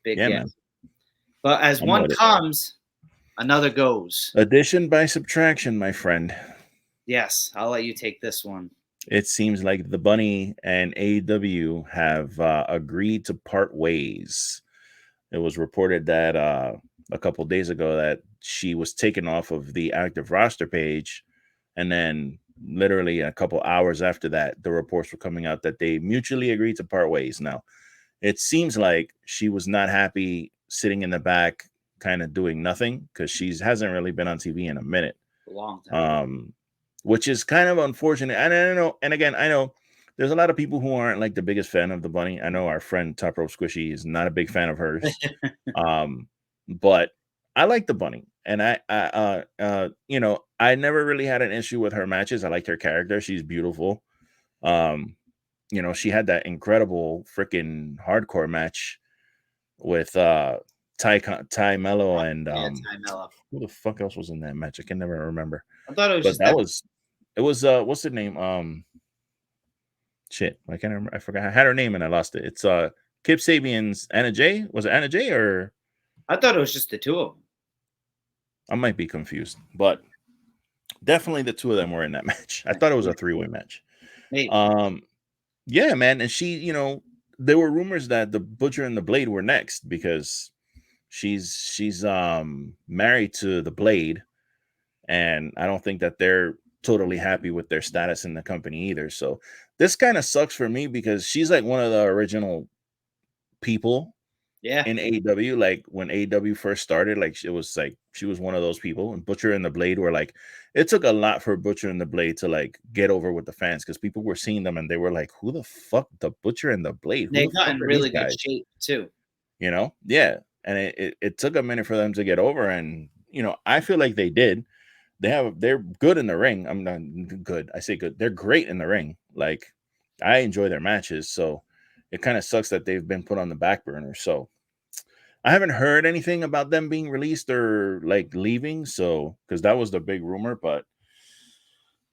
Big get. Man. But as one comes, another goes. Addition by subtraction, my friend. Yes, I'll let you take this one. It seems like the Bunny and AEW have agreed to part ways. It was reported that a couple of days ago that she was taken off of the active roster page, and then literally a couple hours after that, the reports were coming out that they mutually agreed to part ways. Now, it seems like she was not happy sitting in the back, kind of doing nothing, because she hasn't really been on TV in a minute. A long time. Which is kind of unfortunate. And I don't know. And again, I know there's a lot of people who aren't like the biggest fan of the bunny. I know our friend Top Rope Squishy is not a big fan of hers. But I like the bunny, and I never really had an issue with her matches. I liked her character. She's beautiful. She had that incredible freaking hardcore match with Ty Mello and Ty Mello. who the fuck else was in that match? I can never remember. I thought it was But just that was it was what's the name? Shit, I can't remember. I forgot. I had her name and I lost it. It's Kip Sabian's Anna Jay. Was it Anna Jay or? I thought it was just the two of them. I might be confused, but definitely the two of them were in that match. I thought it was a 3-way match. Maybe. Yeah, man, and she, there were rumors that the Butcher and the Blade were next because she's married to the Blade, and I don't think that they're totally happy with their status in the company either. So this kind of sucks for me because she's like one of the original people in AEW. Like when AEW first started, like it was like she was one of those people, and Butcher and the Blade were like, it took a lot for Butcher and the Blade to like get over with the fans because people were seeing them and they were like, who the fuck, the Butcher and the Blade? They got in really good shape too. Yeah. And it took a minute for them to get over, and I feel like they did. They're good in the ring. I'm not good. I say good. They're great in the ring. Like I enjoy their matches. So it kind of sucks that they've been put on the back burner. So I haven't heard anything about them being released or like leaving. So because that was the big rumor, but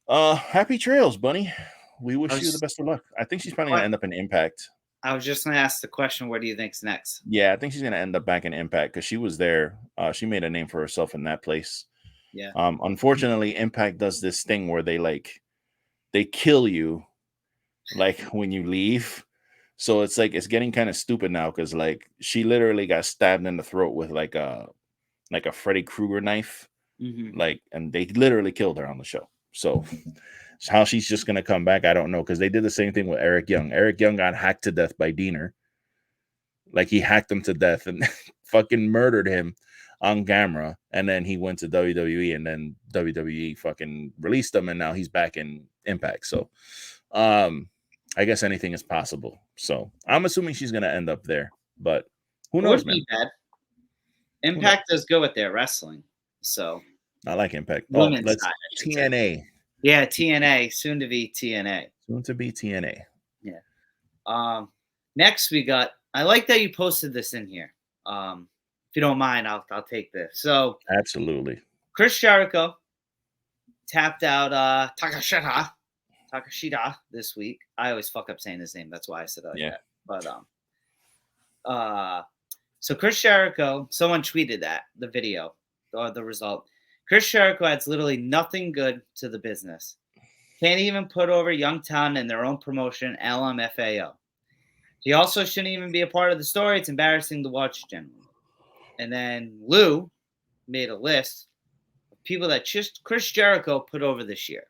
happy trails, Bunny. We wish you the best of luck. I think she's probably gonna end up in Impact. I was just gonna ask the question, what do you think's next? Yeah, I think she's gonna end up back in Impact because she was there. She made a name for herself in that place. Yeah. Unfortunately, Impact does this thing where they kill you like when you leave. So it's like it's getting kind of stupid now because like she literally got stabbed in the throat with like a Freddy Krueger knife. Like, and they literally killed her on the show. So how she's just gonna come back, I don't know, because they did the same thing with Eric Young. Eric Young got hacked to death by Diener. Like he hacked him to death and fucking murdered him on camera, and then he went to WWE, and then WWE fucking released him, and now he's back in Impact. So I guess anything is possible. So I'm assuming she's gonna end up there, but who knows, man? Bad. Impact does go with their wrestling, so I like Impact. Women's side, TNA. Yeah, TNA, soon to be TNA. Soon to be TNA. Yeah. Next we got. I like that you posted this in here. If you don't mind, I'll take this. So absolutely. Chris Jericho tapped out Takashita this week. I always fuck up saying his name. That's why I said that. Yeah. But so Chris Jericho, someone tweeted the video, the result. Chris Jericho adds literally nothing good to the business. Can't even put over Youngtown in their own promotion, LMFAO. He also shouldn't even be a part of the story. It's embarrassing to watch generally. And then Lou made a list of people that Chris Jericho put over this year.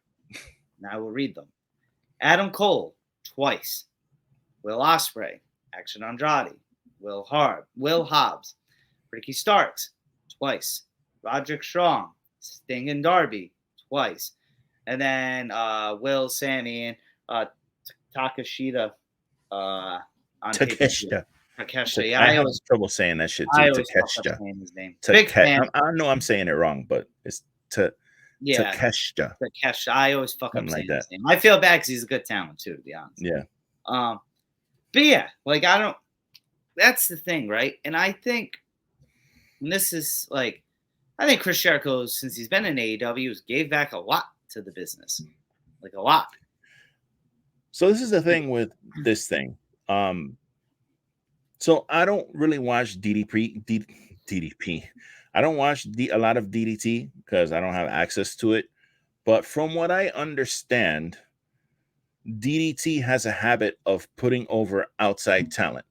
And I will read them. Adam Cole, twice. Will Ospreay, Action Andrade. Will Hobbs. Ricky Starks, twice. Roderick Strong, Sting and Darby, twice. And then Will, Sammy, and Takashita. Takeshita. Yeah, I have trouble saying that shit too. Takeshita. I know I'm saying it wrong, but it's Takeshita. Takeshita. I always fuck up saying his name. I feel bad because he's a good talent too, to be honest. Yeah. But yeah, like I don't. That's the thing, right? And I think, and this is like, I think Chris Jericho, since he's been in AEW, gave back a lot to the business, like a lot. So this is the thing with this thing. So I don't really watch DDP. I don't watch a lot of DDT because I don't have access to it. But from what I understand, DDT has a habit of putting over outside talent.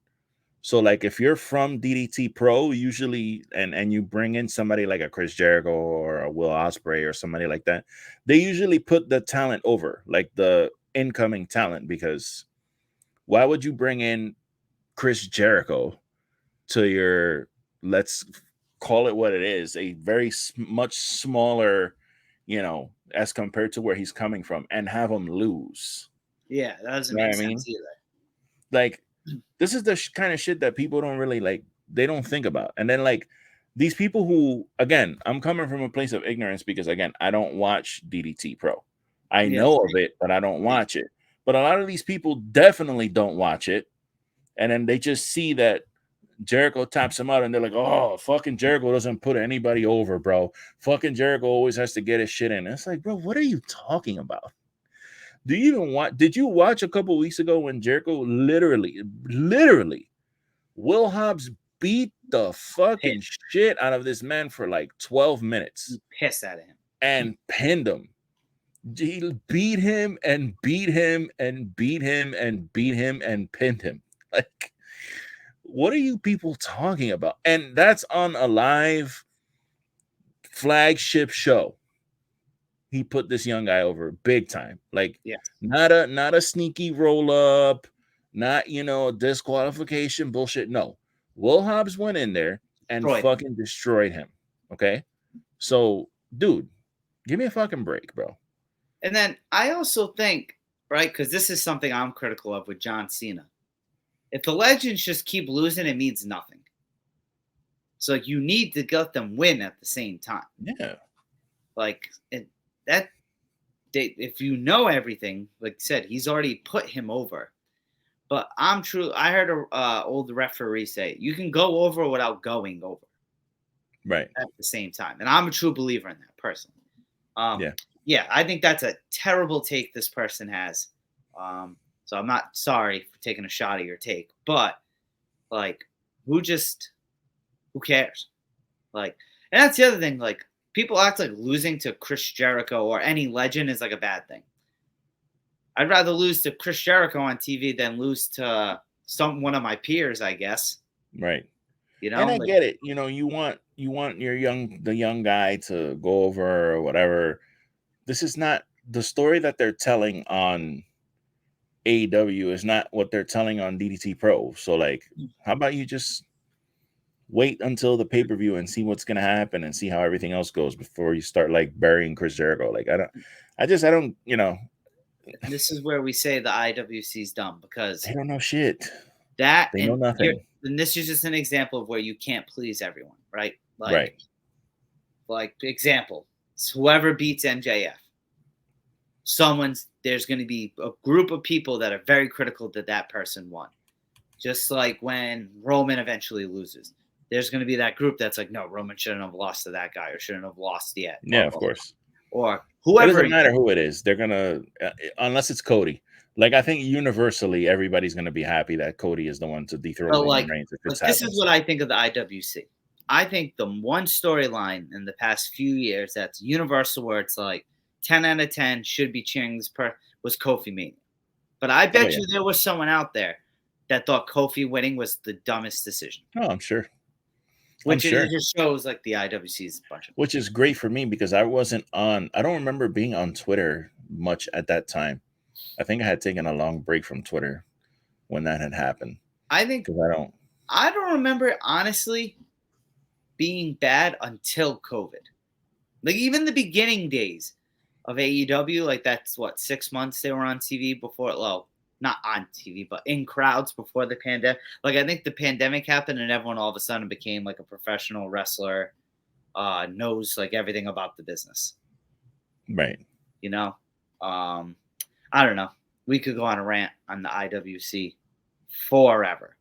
So like if you're from DDT Pro, usually, and you bring in somebody like a Chris Jericho or a Will Ospreay or somebody like that, they usually put the talent over, like the incoming talent, because why would you bring in Chris Jericho to your, let's call it what it is, a very much smaller, as compared to where he's coming from, and have him lose? Yeah, that doesn't You know make what I mean? sense either. Like, this is the kind of shit that people don't really like. They don't think about. And then like these people who, again, I'm coming from a place of ignorance because again, I don't watch DDT Pro. I Yeah, know of it, but I don't watch it. But a lot of these people definitely don't watch it. And then they just see that Jericho taps him out and they're like, oh, fucking Jericho doesn't put anybody over, bro. Fucking Jericho always has to get his shit in. It's like, bro, what are you talking about? Do you even watch? Did you watch a couple weeks ago when Jericho literally, Will Hobbs beat the fucking shit out of this man for like 12 minutes? Pissed at him. And pinned him. He beat him and beat him and beat him and beat him and pinned him. Like, what are you people talking about? And that's on a live flagship show. He put this young guy over big time. Like, yes. not a sneaky roll up, not disqualification bullshit. No, Will Hobbs went in there and fucking destroyed him. Okay, so dude, give me a fucking break, bro. And then I also think, right, because this is something I'm critical of with John Cena. If the legends just keep losing, it means nothing. So like, you need to let them win at the same time. Yeah. Like if you know everything, like I said, he's already put him over. But I heard an old referee say, you can go over without going over. Right. At the same time. And I'm a true believer in that personally. Yeah. Yeah, I think that's a terrible take this person has. So I'm not sorry for taking a shot at your take, but like, who cares? Like, and that's the other thing. Like, people act like losing to Chris Jericho or any legend is like a bad thing. I'd rather lose to Chris Jericho on TV than lose to one of my peers, I guess. Right. You know, and I get it. You want the young guy to go over or whatever. This is not the story that they're telling on AEW is not what they're telling on DDT Pro. So like, how about you just wait until the pay-per-view and see what's gonna happen and see how everything else goes before you start like burying Chris Jericho. Like, I don't. This is where we say the IWC is dumb because they don't know shit. They know nothing. And this is just an example of where you can't please everyone, right? Like, right. Like, example, whoever beats MJF, there's going to be a group of people that are very critical that person won. Just like when Roman eventually loses, there's going to be that group that's like, no, Roman shouldn't have lost to that guy or shouldn't have lost yet. Yeah, of course. Or whoever. It doesn't matter who it is. They're going to, unless it's Cody. Like, I think universally, everybody's going to be happy that Cody is the one to dethrone Roman Reigns. This is what I think of the IWC. I think the one storyline in the past few years that's universal where it's like 10 out of 10 should be cheering this was Kofi Mania. But I bet you there was someone out there that thought Kofi winning was the dumbest decision. Oh, I'm sure. It just shows like the IWC's a bunch of. Which is great for me because I don't remember being on Twitter much at that time. I think I had taken a long break from Twitter when that had happened. I don't remember it, honestly, being bad until COVID. Like, even the beginning days of AEW, like, that's 6 months they were on TV before, not on TV, but in crowds before the pandemic. Like, I think the pandemic happened and everyone all of a sudden became like a professional wrestler, knows like everything about the business. Right. I don't know. We could go on a rant on the IWC forever.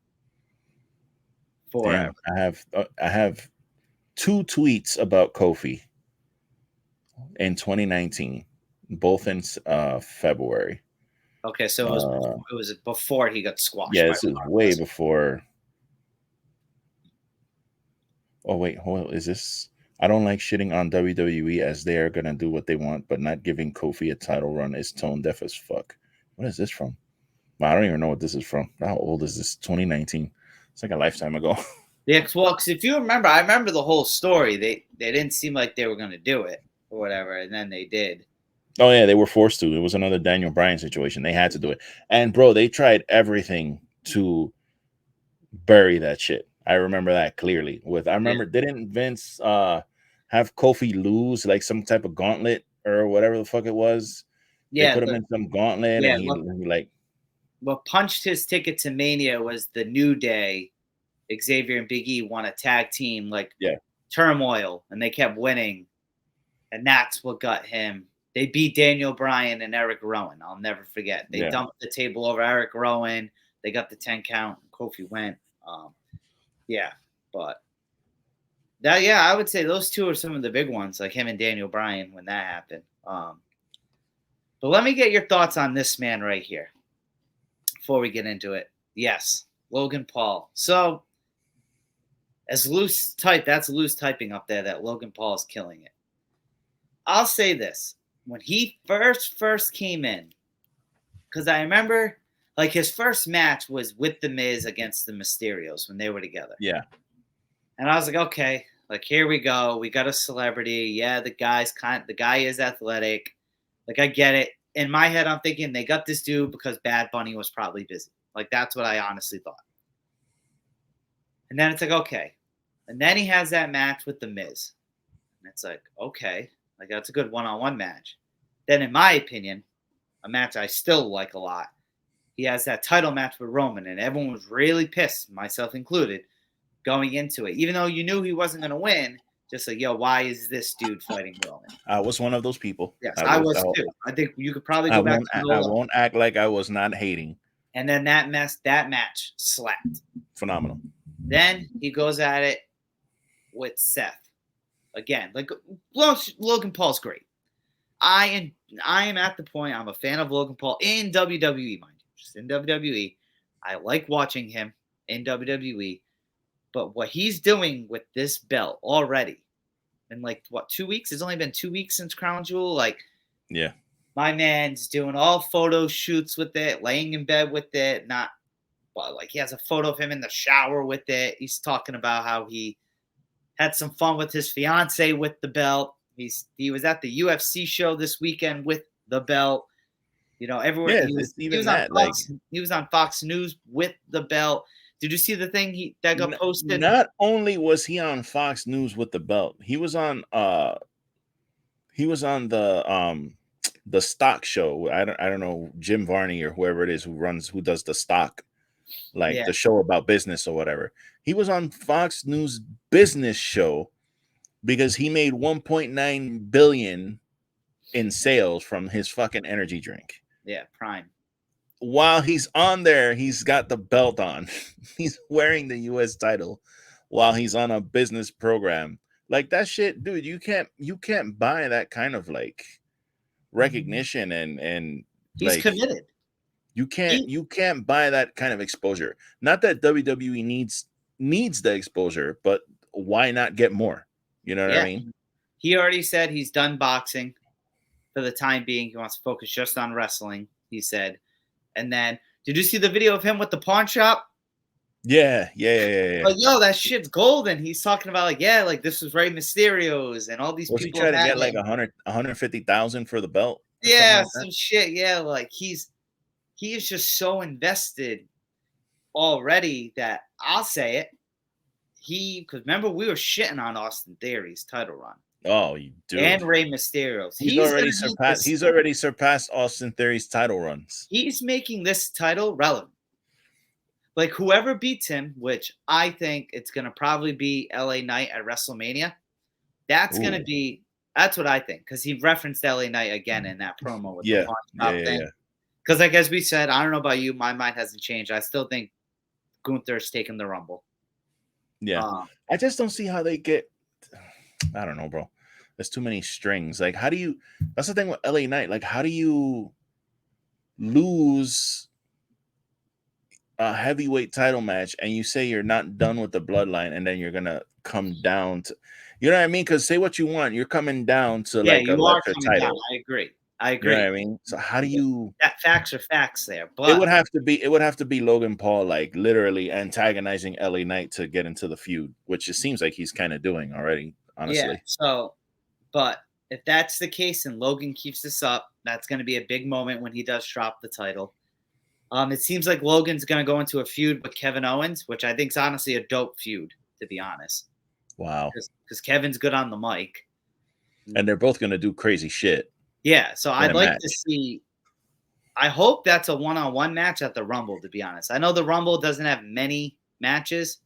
Damn, I have 2 tweets about Kofi in 2019, both in February. Okay, so it was before he got squashed. Yeah, this is way before. Oh wait, hold on. Is this? I don't like shitting on WWE as they are gonna do what they want, but not giving Kofi a title run is tone deaf as fuck. What is this from? Well, I don't even know what this is from. How old is this? 2019. It's like a lifetime ago. Yeah, well, because if you remember, I remember the whole story. They didn't seem like they were gonna do it or whatever, and then they did. Oh yeah, they were forced to. It was another Daniel Bryan situation. They had to do it. And bro, they tried everything to bury that shit. I remember that clearly. Didn't Vince have Kofi lose like some type of gauntlet or whatever the fuck it was? They put him in some gauntlet, and he like. What punched his ticket to Mania was the New Day. Xavier and Big E won a tag team turmoil, and they kept winning, and that's what got him. They beat Daniel Bryan and Eric Rowan. I'll never forget. They dumped the table over Eric Rowan. They got the 10 count. Kofi went. But that I would say those two are some of the big ones, like him and Daniel Bryan when that happened. But let me get your thoughts on this man right here before we get into it. Yes, Logan Paul. So, as loose type, that's loose typing up there that Logan Paul is killing it. I'll say this. When he first came in, because I remember, like, his first match was with The Miz against the Mysterios when they were together. Yeah. And I was like, okay, like, here we go. We got a celebrity. Yeah, the guy is athletic. Like, I get it. In my head, I'm thinking they got this dude because Bad Bunny was probably busy. Like, that's what I honestly thought. And then it's like, okay. And then he has that match with The Miz. And it's like, okay. Like, that's a good one-on-one match. Then, in my opinion, a match I still like a lot, he has that title match with Roman. And everyone was really pissed, myself included, going into it. Even though you knew he wasn't going to win, just like, yo, why is this dude fighting Roman? I was one of those people. Yes, I was too. I think you could probably go back to I won't act like I was not hating. And then that match slapped. Phenomenal. Then he goes at it with Seth. Again, like, Logan Paul's great. I am at the point, I'm a fan of Logan Paul in WWE, mind you. Just in WWE. I like watching him in WWE. But what he's doing with this belt already, in like, 2 weeks? It's only been 2 weeks since Crown Jewel. Like, yeah. My man's doing all photo shoots with it, laying in bed with it. Like, he has a photo of him in the shower with it. He's talking about how he had some fun with his fiance with the belt. He was at the UFC show this weekend with the belt. You know, everywhere. Yeah, he was on Fox News with the belt. Did you see the thing that got posted? Not only was he on Fox News with the belt, he was on the stock show. I don't know, Jim Varney or whoever it is who does the stock, the show about business or whatever. He was on Fox News business show because he made 1.9 billion in sales from his fucking energy drink. Yeah, Prime. While he's on there, he's got the belt on. He's wearing the US title while he's on a business program. Like, that shit, dude, you can't buy that kind of like recognition and he's committed. You can't buy that kind of exposure. Not that WWE needs the exposure, but why not get more? You know what I mean? He already said he's done boxing for the time being. He wants to focus just on wrestling, he said. And then, did you see the video of him with the pawn shop? Yeah. Like, yo, that shit's golden. He's talking about, like, this was Rey Mysterio's and all these people. Was he trying to get like 150,000 for the belt? Yeah, some shit. Yeah, like, he is just so invested already that I'll say it. Because remember, we were shitting on Austin Theory's title run. Oh, you do. And Rey Mysterio's. He's already surpassed Austin Theory's title runs. He's making this title relevant. Like, whoever beats him, which I think it's going to probably be LA Knight at WrestleMania, that's going to be – that's what I think. Because he referenced LA Knight again in that promo with the pawn thing. Because, like, as we said, I don't know about you, my mind hasn't changed. I still think Gunther's taking the Rumble. Yeah. I just don't see how they get – I don't know, bro. There's too many strings. Like, how do you – that's the thing with LA Knight. Like, how do you lose – a heavyweight title match and you say you're not done with the bloodline and then you're gonna come down to, you know what I mean? Because say what you want, you're coming down to like a lesser title. Down. I agree. You know what I mean? So how do you? That facts are facts there, but it would have to be Logan Paul like literally antagonizing LA Knight to get into the feud, which it seems like he's kind of doing already. Honestly. Yeah. So, but if that's the case and Logan keeps this up, that's going to be a big moment when he does drop the title. It seems like Logan's going to go into a feud with Kevin Owens, which I think is honestly a dope feud, to be honest. Wow. Because Kevin's good on the mic. And they're both going to do crazy shit. Yeah, so in I'd a like to match. see. I hope that's a one-on-one match at the Rumble. To be honest, I know the Rumble doesn't have many matches.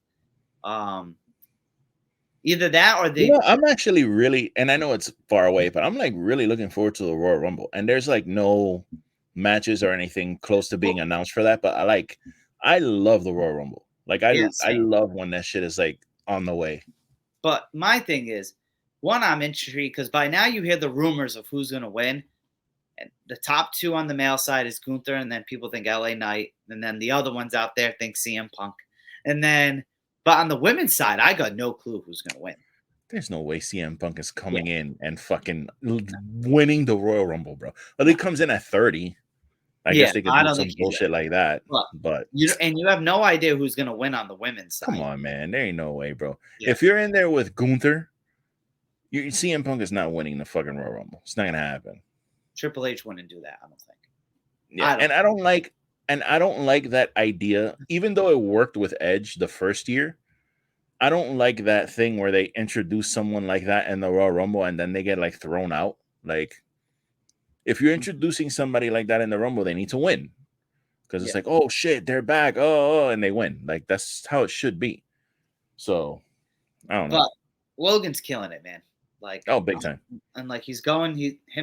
Either that or You they. know, I'm actually really, and I know it's far away, but I'm like really looking forward to the Royal Rumble. And there's like no matches or anything close to being announced for that. But I love the Royal Rumble. Like Yeah, I same. love when that shit is like on the way. But my thing is, one, I'm intrigued because by now you hear the rumors of who's going to win. And the top two on the male side is Gunther, and then people think LA Knight, and then the other ones out there think CM Punk. And then, but on the women's side, I got no clue who's going to win. There's no way CM Punk is coming Yeah. in and fucking winning the Royal Rumble, bro. Well, he comes in at 30. I Yeah, guess they could I do don't some think he's bullshit like that. But you have no idea who's going to win on the women's side. come on, man. There ain't no way, bro. Yeah. If you're in there with Gunther, CM Punk is not winning the fucking Royal Rumble. It's not gonna happen. Triple H wouldn't do that, I don't think. Yeah, I don't like that idea, even though it worked with Edge the first year. I don't like that thing where they introduce someone like that in the Royal Rumble and then they get like thrown out. Like, if you're introducing somebody like that in the Rumble, they need to win. Because it's like, oh shit, they're back. Oh, and they win. Like, that's how it should be. So I don't know. But Logan's killing it, man. Like, oh, big time. And like him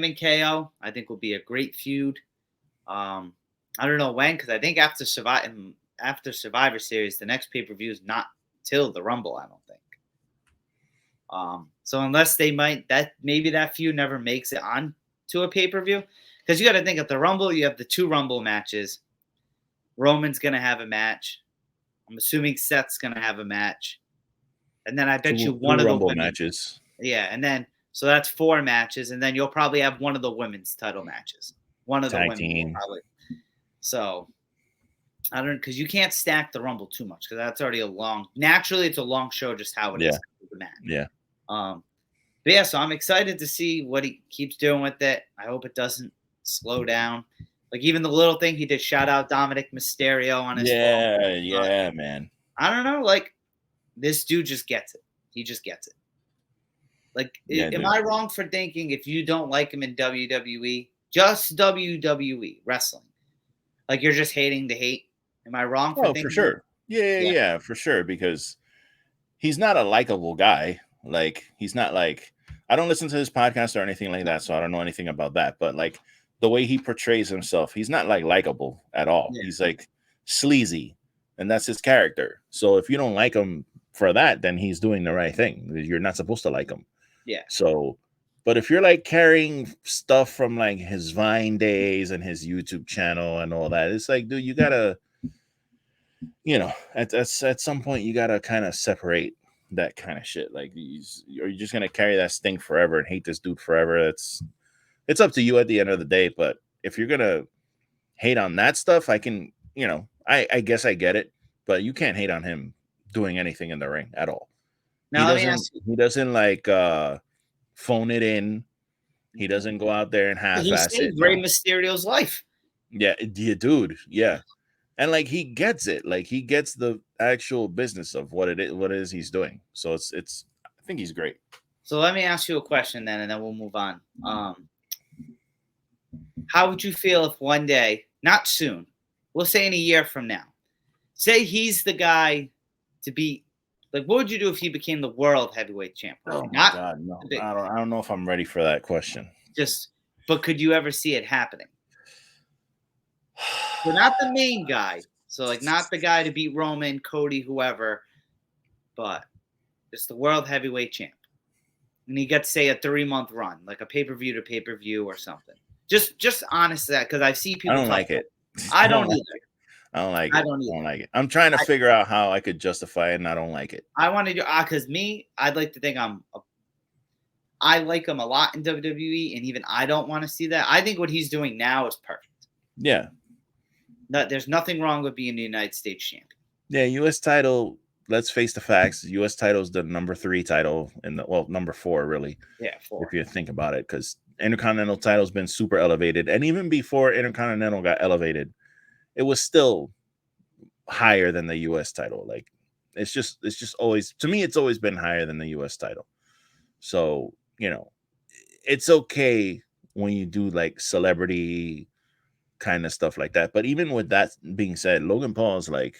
and KO, I think will be a great feud. I don't know when, because I think after Survivor Series, the next pay-per-view is not till the Rumble, I don't think. So unless maybe that feud never makes it on to a pay-per-view, because you got to think at the Rumble, you have the 2 Rumble matches. Roman's gonna have a match. I'm assuming Seth's gonna have a match, and then I bet you one of the Rumble women matches. Yeah, and then so that's 4 matches, and then you'll probably have one of the women's title matches. One of the women probably. So I don't, because you can't stack the Rumble too much, because that's already naturally it's a long show, just how it is the match. Yeah. But yeah, so I'm excited to see what he keeps doing with it. I hope it doesn't slow down. Like even the little thing he did, shout out Dominic Mysterio on his phone. Yeah, man. I don't know, like this dude just gets it. He just gets it. Like, am I wrong for thinking if you don't like him in WWE, just WWE wrestling, like you're just hating the hate? Am I wrong for thinking? For sure. Yeah, for sure. Because he's not a likable guy. Like, he's not like, I don't listen to his podcast or anything like that, so I don't know anything about that. But like the way he portrays himself, he's not like likable at all. Yeah. He's like sleazy, and that's his character. So if you don't like him for that, then he's doing the right thing. You're not supposed to like him. Yeah. So, but if you're like carrying stuff from like his Vine days and his YouTube channel and all that, it's like, dude, you gotta, at some point you gotta kind of separate that kind of shit. Like, you're just gonna carry that stink forever and hate this dude forever. It's up to you at the end of the day. But if you're gonna hate on that stuff, I can, I guess I get it, but you can't hate on him doing anything in the ring at all. Now, he doesn't like phone it in. He doesn't go out there and half-ass it. He saved Rey Mysterio's life. Yeah, dude. Yeah, and like he gets it. Like he gets the actual business of what it is he's doing. So it's. I think he's great. So let me ask you a question then, and then we'll move on. How would you feel if one day, not soon, we'll say in a year from now, say he's the guy to beat? Like, what would you do if he became the world heavyweight champion? Oh my God, no! I don't know if I'm ready for that question. But could you ever see it happening? So not the main guy. So like not the guy to beat Roman, Cody, whoever, but just the world heavyweight champ. And he gets, say, a 3-month run, like a pay-per-view to pay-per-view or something. Just honest that, because I've seen people. I don't like it. I don't either. I don't like it. I don't like it. I'm trying to figure out how I could justify it, and I don't like it. I want to do, because I'd like to think I like him a lot in WWE, and even I don't want to see that. I think what he's doing now is perfect. Yeah. There's nothing wrong with being the United States champion. Yeah, U.S. title. Let's face the facts. U.S. title is the number 3 title number 4 really. Yeah, 4. If you think about it, because Intercontinental title's been super elevated, and even before Intercontinental got elevated, it was still higher than the U.S. title. Like, it's just always, to me, it's always been higher than the U.S. title. So, it's okay when you do like celebrity kind of stuff like that. But even with that being said, Logan Paul is like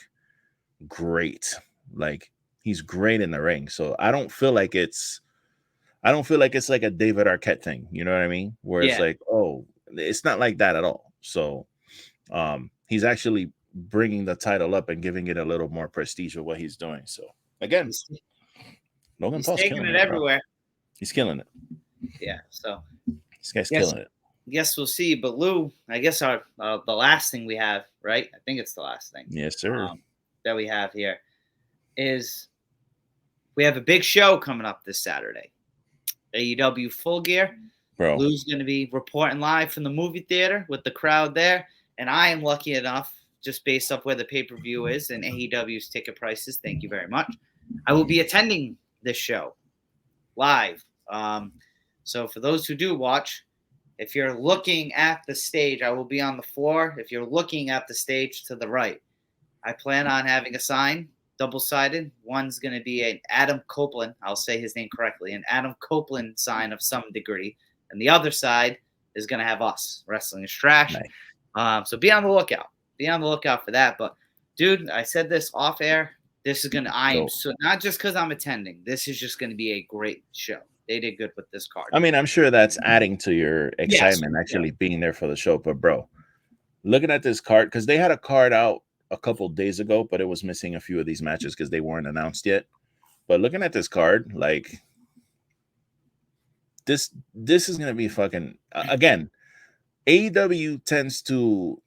great. Like he's great in the ring. So I don't feel like it's like a David Arquette thing. You know what I mean? Where it's Yeah. like, oh, it's not like that at all. So he's actually bringing the title up and giving it a little more prestige with what he's doing. So again, Logan Paul's taking killing it everywhere. He's killing it. Yeah. So this guy's killing it. Guess we'll see. But Lou, I guess our the last thing we have, right? I think it's the last thing. Yes, sir. That we have here is we have a big show coming up this Saturday. AEW Full Gear. Bro. Lou's going to be reporting live from the movie theater with the crowd there. And I am lucky enough, just based off where the pay-per-view is and AEW's ticket prices, thank you very much, I will be attending this show live. So for those who do watch, if you're looking at the stage, I will be on the floor. If you're looking at the stage to the right, I plan on having a sign, double-sided. One's going to be an Adam Copeland. I'll say his name correctly. An Adam Copeland sign of some degree. And the other side is going to have us. Wrestling is trash. Nice. So be on the lookout. Be on the lookout for that. But, dude, I said this off air. This is going to – so not just because I'm attending. This is just going to be a great show. They did good with this card. I mean, I'm sure that's adding to your excitement actually being there for the show. But, bro, looking at this card – because they had a card out a couple days ago, but it was missing a few of these matches because they weren't announced yet. But looking at this card, like – This is going to be fucking again. AEW tends to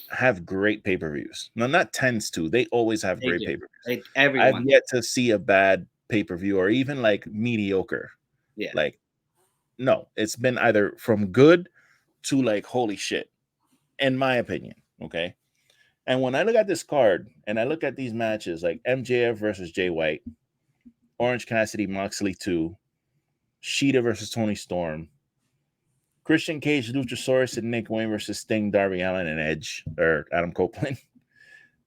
have great pay-per-views. No, not tends to. They always have great pay-per-views. I've yet to see a bad pay-per-view or even like mediocre. Yeah. Like, no, it's been either from good to like holy shit, in my opinion. Okay. And when I look at this card and I look at these matches like MJF versus Jay White, Orange Cassidy, Moxley 2, Sheeta versus Tony Storm, Christian Cage, Luchasaurus, and Nick Wayne versus Sting, Darby Allin, and Edge, or Adam Copeland.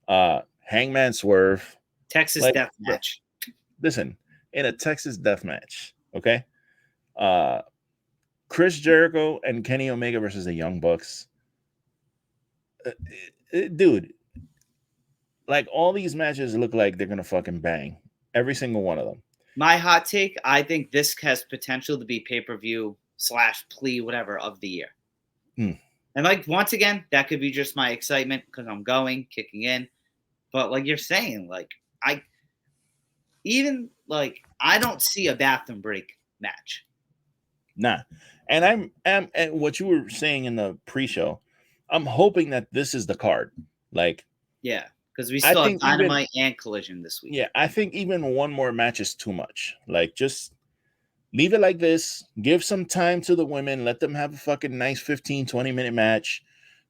Hangman Swerve. Texas Death Match. Listen, in a Texas Death Match, okay? Chris Jericho and Kenny Omega versus the Young Bucks. Dude, like all these matches look like they're going to fucking bang. Every single one of them. My hot take, I think this has potential to be pay-per-view / plea, whatever, of the year. And like, once again, that could be just my excitement because I'm kicking in. But like you're saying, like, I don't see a bathroom break match. Nah. And and what you were saying in the pre-show, I'm hoping that this is the card. Like, yeah. Because we still have Dynamite and Collision this week. Yeah, I think even one more match is too much. Like, just leave it like this. Give some time to the women. Let them have a fucking nice 15, 20-minute match.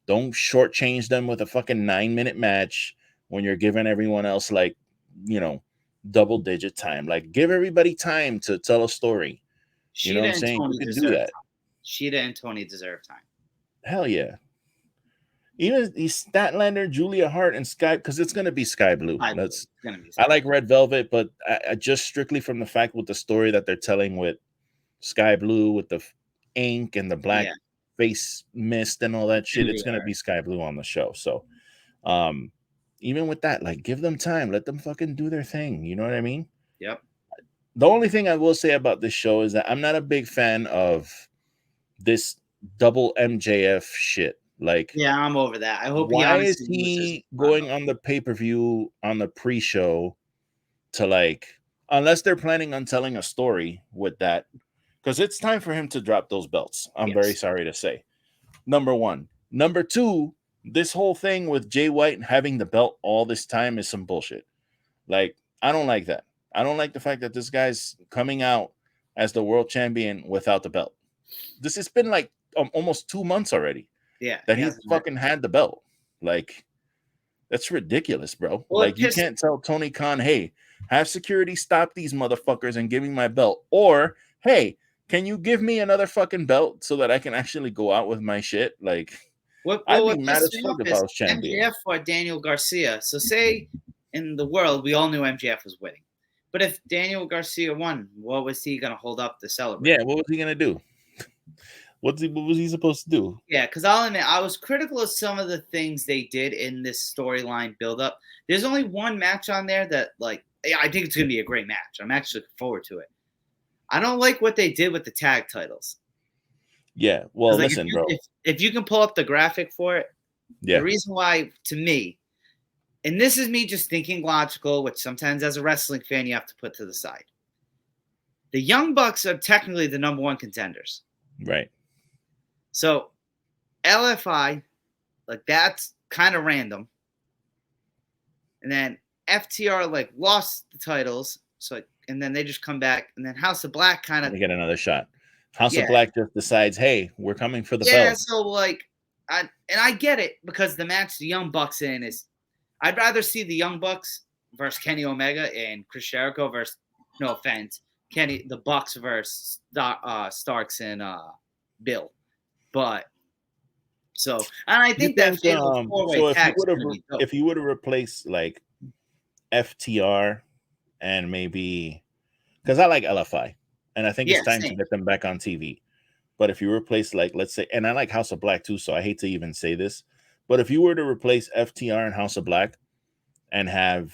Don't shortchange them with a fucking 9-minute match when you're giving everyone else, like, double-digit time. Like, give everybody time to tell a story. You know what I'm saying? You can do that. Sheeta and Tony deserve time. Hell yeah. Even these Statlander, Julia Hart, and Sky, because it's going to be Sky Blue. I like Red Velvet, but I just strictly from the fact with the story that they're telling with Sky Blue, with the ink and the black face mist and all that shit, it's going to be Sky Blue on the show. So even with that, like, give them time. Let them fucking do their thing. You know what I mean? Yep. The only thing I will say about this show is that I'm not a big fan of this double MJF shit. Like, yeah, I'm over that. I hope. Why is he going on the pay-per-view on the pre-show to, like, unless they're planning on telling a story with that, because it's time for him to drop those belts. I'm very sorry to say. Number one. Number two, this whole thing with Jay White having the belt all this time is some bullshit. Like, I don't like that. I don't like the fact that this guy's coming out as the world champion without the belt. This has been like almost 2 months already. Yeah, that he's fucking had the belt. Like, that's ridiculous, bro. Well, like, you can't tell Tony Khan, hey, have security stop these motherfuckers and give me my belt. Or, hey, can you give me another fucking belt so that I can actually go out with my shit? Like, I'd be mad as fuck if I was champion. MJF or Daniel Garcia. So say in the world, we all knew MJF was winning. But if Daniel Garcia won, what was he going to hold up to celebrate? Yeah, what was he going to do? What was he supposed to do? Yeah, because I'll admit, I was critical of some of the things they did in this storyline buildup. There's only one match on there that, like, I think it's going to be a great match. I'm actually looking forward to it. I don't like what they did with the tag titles. Yeah, well, Like, listen, bro. If you can pull up the graphic for it, Yeah, the reason why, to me, and this is me just thinking logical, which sometimes as a wrestling fan you have to put to the side. The Young Bucks are technically the number one contenders. right. So LFI, like, that's kind of random. And then FTR, like, lost the titles. So, and then they just come back. And then House of Black kind of They get another shot. House Yeah. of Black just decides, hey, we're coming for the Yeah, belt. so, like, I get it, because the match the Young Bucks in is, I'd rather see the Young Bucks versus Kenny Omega and Chris Jericho versus, no offense, the Bucks versus Starks and Bill. But so, and I think that fatal four-way so tag is gonna be dope. if you were to replace like FTR and maybe, because I like LFI and I think it's time to get them back on TV. But if you replace, like, let's say, and I like House of Black too, so I hate to even say this, but if you were to replace FTR and House of Black and have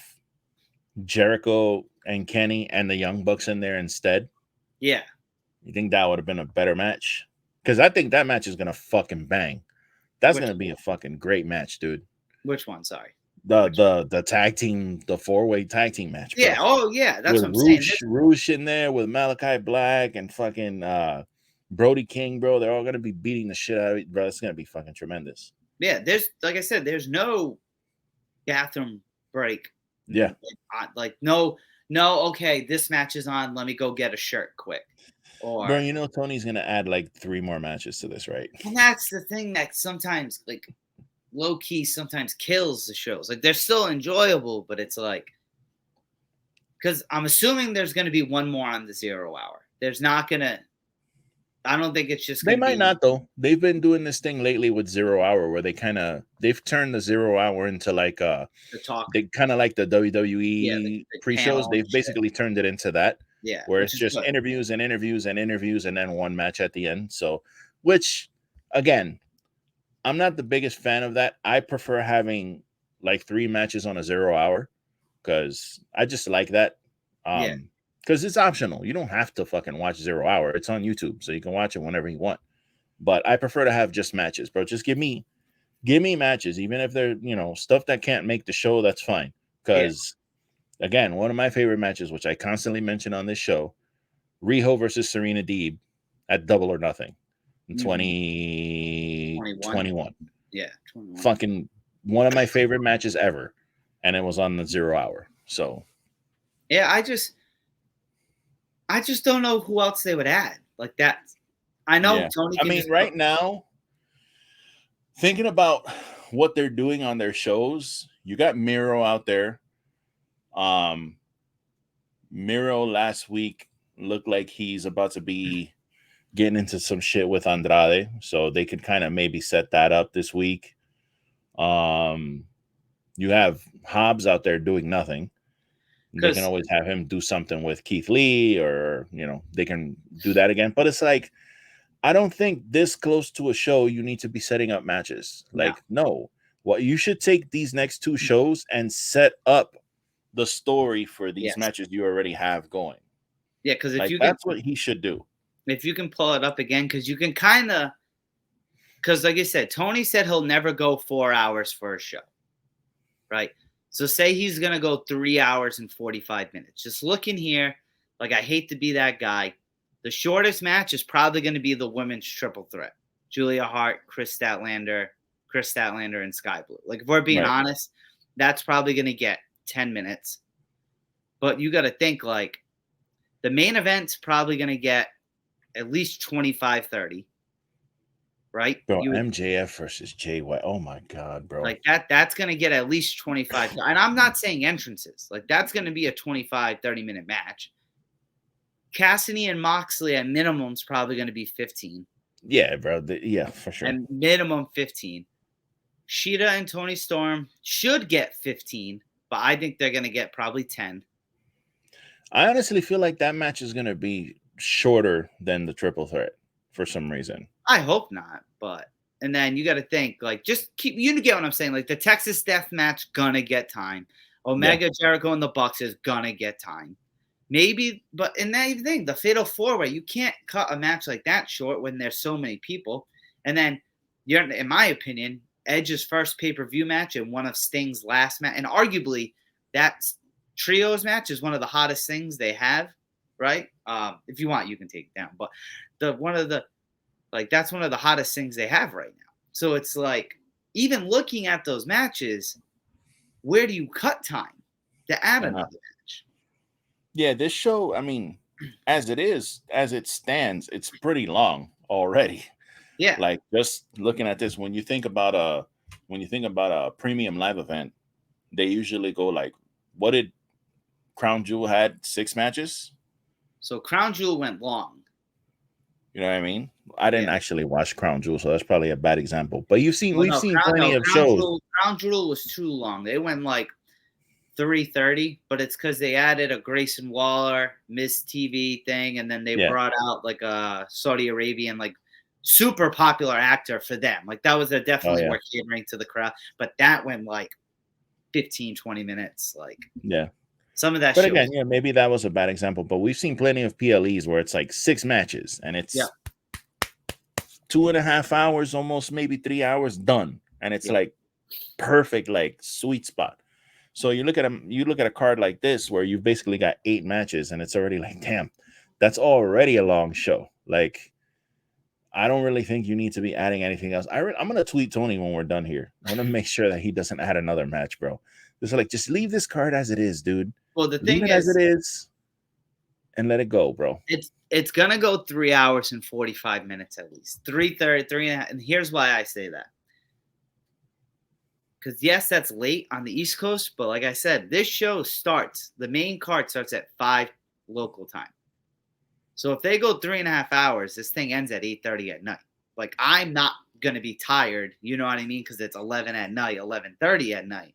Jericho and Kenny and the Young Bucks in there instead, yeah, you think that would have been a better match? Because I think that match is gonna fucking bang. That's gonna be a fucking great match, dude. Which one? Sorry. The tag team, the 4-way tag team match. Bro. Yeah. Oh yeah, that's with what I'm saying. Roosh in there with Malachi Black and fucking Brody King, bro. They're all gonna be beating the shit out of it, bro. It's gonna be fucking tremendous. Yeah, there's, like I said, there's no bathroom break. Yeah. Like, no, okay, this match is on. Let me go get a shirt quick. Or, bro, you know Tony's gonna add like 3 more matches to this, right? And that's the thing that sometimes, like, low key sometimes kills the shows. Like, they're still enjoyable, but it's like, because I'm assuming there's going to be one more on the 0 hour. There's not going to. I don't think it's just. They might not, though. They've been doing this thing lately with 0 hour, where they've turned the 0 hour into like the talk. They kind of like the WWE pre-shows. They've basically turned it into that. Yeah, where it's just interviews and interviews and interviews and then one match at the end. So, which again, I'm not the biggest fan of that. I prefer having like 3 matches on a 0 hour because I just like that. Because it's optional. You don't have to fucking watch 0 hour. It's on YouTube, so you can watch it whenever you want. But I prefer to have just matches, bro. Just give me matches, even if they're, stuff that can't make the show. That's fine. Because again, one of my favorite matches, which I constantly mention on this show, Riho versus Serena Deeb at Double or Nothing in 2021. Yeah, 21. Fucking one of my favorite matches ever, and it was on the 0 hour. So, yeah, I just don't know who else they would add like that. I know Tony. I mean, right now, thinking about what they're doing on their shows, you got Miro out there. Miro last week looked like he's about to be getting into some shit with Andrade, so they could kind of maybe set that up this week. You have Hobbs out there doing nothing. They can always have him do something with Keith Lee, or they can do that again. But it's like, I don't think this close to a show you need to be setting up matches. Like, no. What you should take these next 2 shows and set up the story for these matches you already have going. Yeah, because that's what he should do. If you can pull it up again, because you can kind of, because like I said, Tony said he'll never go 4 hours for a show, right? So say he's gonna go 3 hours and 45 minutes. Just look in here. Like, I hate to be that guy. The shortest match is probably going to be the women's triple threat: Julia Hart, Chris Statlander, and Sky Blue. Like, if we're being honest, that's probably going to get 10 minutes. But you got to think, like, the main event's probably going to get at least 25, 30. Right? Bro, MJF versus Jay White. Oh, my God, bro. Like, that's going to get at least 25. And I'm not saying entrances. Like, that's going to be a 25, 30-minute match. Cassidy and Moxley at minimum is probably going to be 15. Yeah, bro. Yeah, for sure. And minimum 15. Sheeta and Tony Storm should get 15, but I think they're going to get probably 10. I honestly feel like that match is going to be shorter than the triple threat for some reason. I hope not, but and then you got to think like just keep. You get what I'm saying? Like the Texas Death Match gonna get time. Omega Jericho and the Bucks is gonna get time. Maybe, but in that thing, the Fatal 4-Way, you can't cut a match like that short when there's so many people. And then you're, in my opinion, Edge's first pay-per-view match and one of Sting's last match, and arguably that trios match is one of the hottest things they have, right? If you want, you can take it down, but that's one of the hottest things they have right now. So it's like, even looking at those matches, where do you cut time to add another match? Yeah, this show, I mean, as it stands, it's pretty long already. Yeah. Like just looking at this, when you think about a premium live event, they usually go like, what did Crown Jewel had 6 matches? So Crown Jewel went long. You know what I mean? I didn't actually watch Crown Jewel, so that's probably a bad example. But we've seen plenty of shows. Crown Jewel was too long. They went like 3:30, but it's because they added a Grayson Waller Miss TV thing, and then they brought out like a Saudi Arabian like super popular actor for them. Like that was definitely more catering to the crowd, but that went like 15-20 minutes. Like some of that. But again, maybe that was a bad example. But we've seen plenty of PLEs where it's like 6 matches and it's 2.5 hours, almost maybe 3 hours done, and it's like perfect, like sweet spot. So you look at a card like this where you've basically got 8 matches, and it's already like, damn, that's already a long show. Like, I don't really think you need to be adding anything else. I'm gonna tweet Tony when we're done here. I want to make sure that he doesn't add another match, bro. Just leave this card as it is, dude. Well, the thing is, as it is, and let it go, bro. It's gonna go 3 hours and 45 minutes at least. 3:30, 3.5. And here's why I say that. Because yes, that's late on the East Coast, but like I said, this show the main card starts at 5 local time. So if they go 3.5 hours, this thing ends at 8:30 at night. Like, I'm not gonna be tired, you know what I mean? Because it's 11 at night, 11:30 at night.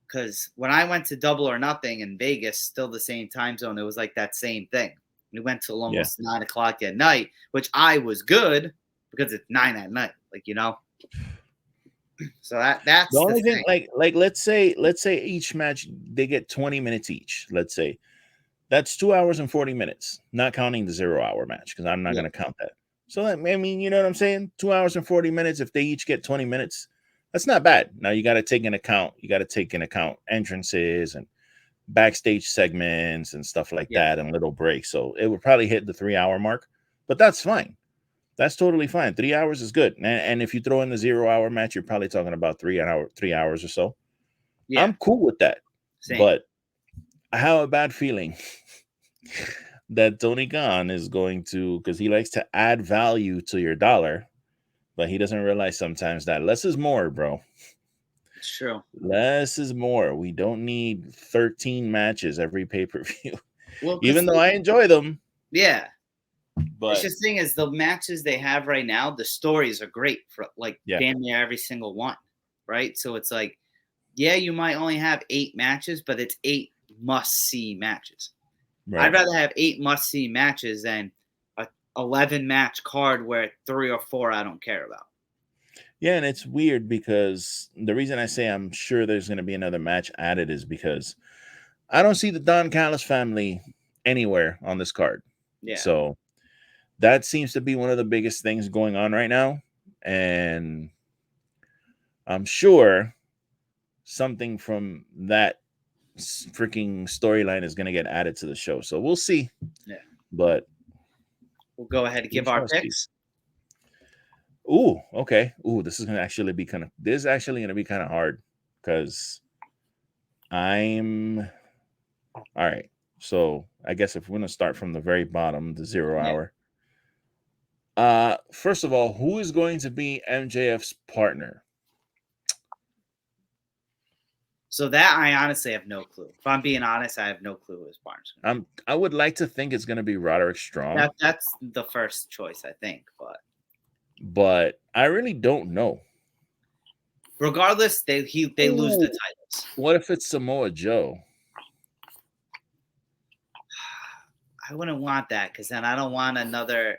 Because when I went to Double or Nothing in Vegas, still the same time zone, it was like that same thing. We went till almost 9 o'clock at night, which I was good because it's 9 at night, like, you know. So that's the only thing. Like let's say each match they get 20 minutes each. Let's say that's 2 hours and 40 minutes, not counting the 0 hour match, because I'm not going to count that. So I mean, you know what I'm saying? 2 hours and 40 minutes. If they each get 20 minutes, that's not bad. Now you got to take into account entrances and backstage segments and stuff like that, and little breaks. So it would probably hit the 3 hour mark, but that's fine. That's totally fine. 3 hours is good. And if you throw in the 0 hour match, you're probably talking about 3 hours or so. Yeah. I'm cool with that. Same. But I have a bad feeling that Tony Khan is going to, because he likes to add value to your dollar, but he doesn't realize sometimes that less is more, bro. It's true. Less is more. We don't need 13 matches every pay-per-view. Well, even though I enjoy them. Yeah. But the thing is, the matches they have right now, the stories are great for like damn near every single one, right? So it's like, you might only have 8 matches, but it's 8 must-see matches. Right. I'd rather have 8 must-see matches than a 11-match card where 3 or 4 I don't care about. Yeah, and it's weird because the reason I say I'm sure there's going to be another match added is because I don't see the Don Callis family anywhere on this card. Yeah. So that seems to be one of the biggest things going on right now. And I'm sure something from that freaking storyline is going to get added to the show. So we'll see. Yeah. But we'll go ahead and give our picks. Ooh, okay. Ooh, this is actually going to be kind of hard because all right. So I guess if we're going to start from the very bottom, the 0 hour. First of all, who is going to be MJF's partner? So that I honestly have no clue. If I'm being honest, I have no clue who his partner's going to be. I would like to think it's going to be Roderick Strong. That's the first choice, I think, but I really don't know. Regardless, they lose the titles. What if it's Samoa Joe? I wouldn't want that because then I don't want another.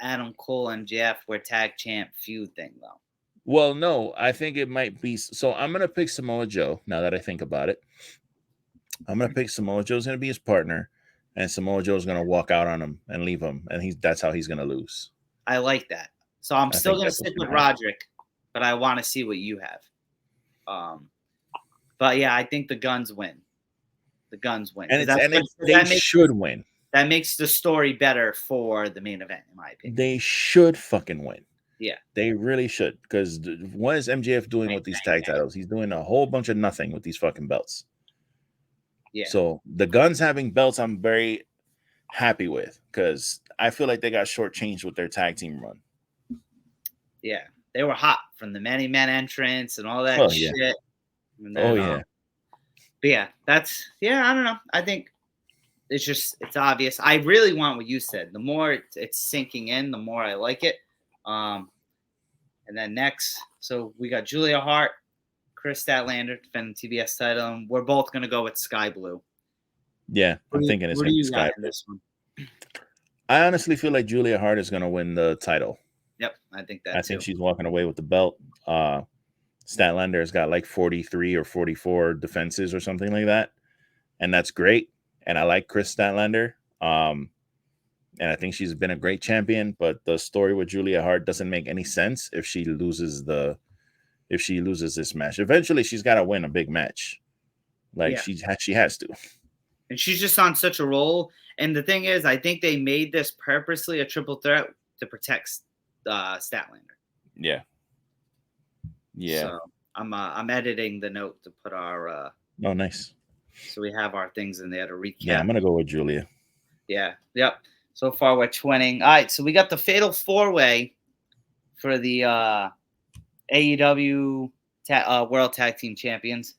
Adam Cole MJF were tag champ feud thing though. Well, no, I think it might be. So I'm gonna pick Samoa Joe. Now that I think about it, I'm gonna pick Samoa Joe's gonna be his partner, and Samoa Joe's gonna walk out on him and leave him, and that's how he's gonna lose. I like that. So I'm I still think gonna that's what's stick with gonna happen. Roderick, but I want to see what you have. But yeah, I think the Guns win. The Guns win. And That should win. That makes the story better for the main event, in my opinion. They should fucking win. Yeah, they really should. Because what is MJF doing with these tag titles? He's doing a whole bunch of nothing with these fucking belts. Yeah. So the Guns having belts, I'm very happy with, because I feel like they got shortchanged with their tag team run. Yeah, they were hot from the many man entrance and all that shit. Yeah. And then, yeah. But yeah, I don't know. I think it's obvious. I really want what you said. The more it's sinking in, the more I like it. And then next, so we got Julia Hart, Chris Statlander defending TBS title, and we're both gonna go with Sky Blue. Yeah, I'm thinking it's gonna be Sky Blue. This one? I honestly feel like Julia Hart is gonna win the title. Yep, I think that. I think she's walking away with the belt. Statlander's got like 43 or 44 defenses or something like that, and that's great. And I like Chris Statlander. And I think she's been a great champion, but the story with Julia Hart doesn't make any sense if she loses this match. Eventually, she's got to win a big match. Like she has to. And she's just on such a roll. And the thing is, I think they made this purposely a triple threat to protect Statlander. Yeah. Yeah. So I'm editing the note to put our. Oh, nice. So we have our things in there to recap. Yeah, I'm gonna go with Julia. Yeah. Yep. So far, we're twinning. All right, so we got the Fatal 4-Way for the AEW World Tag Team Champions.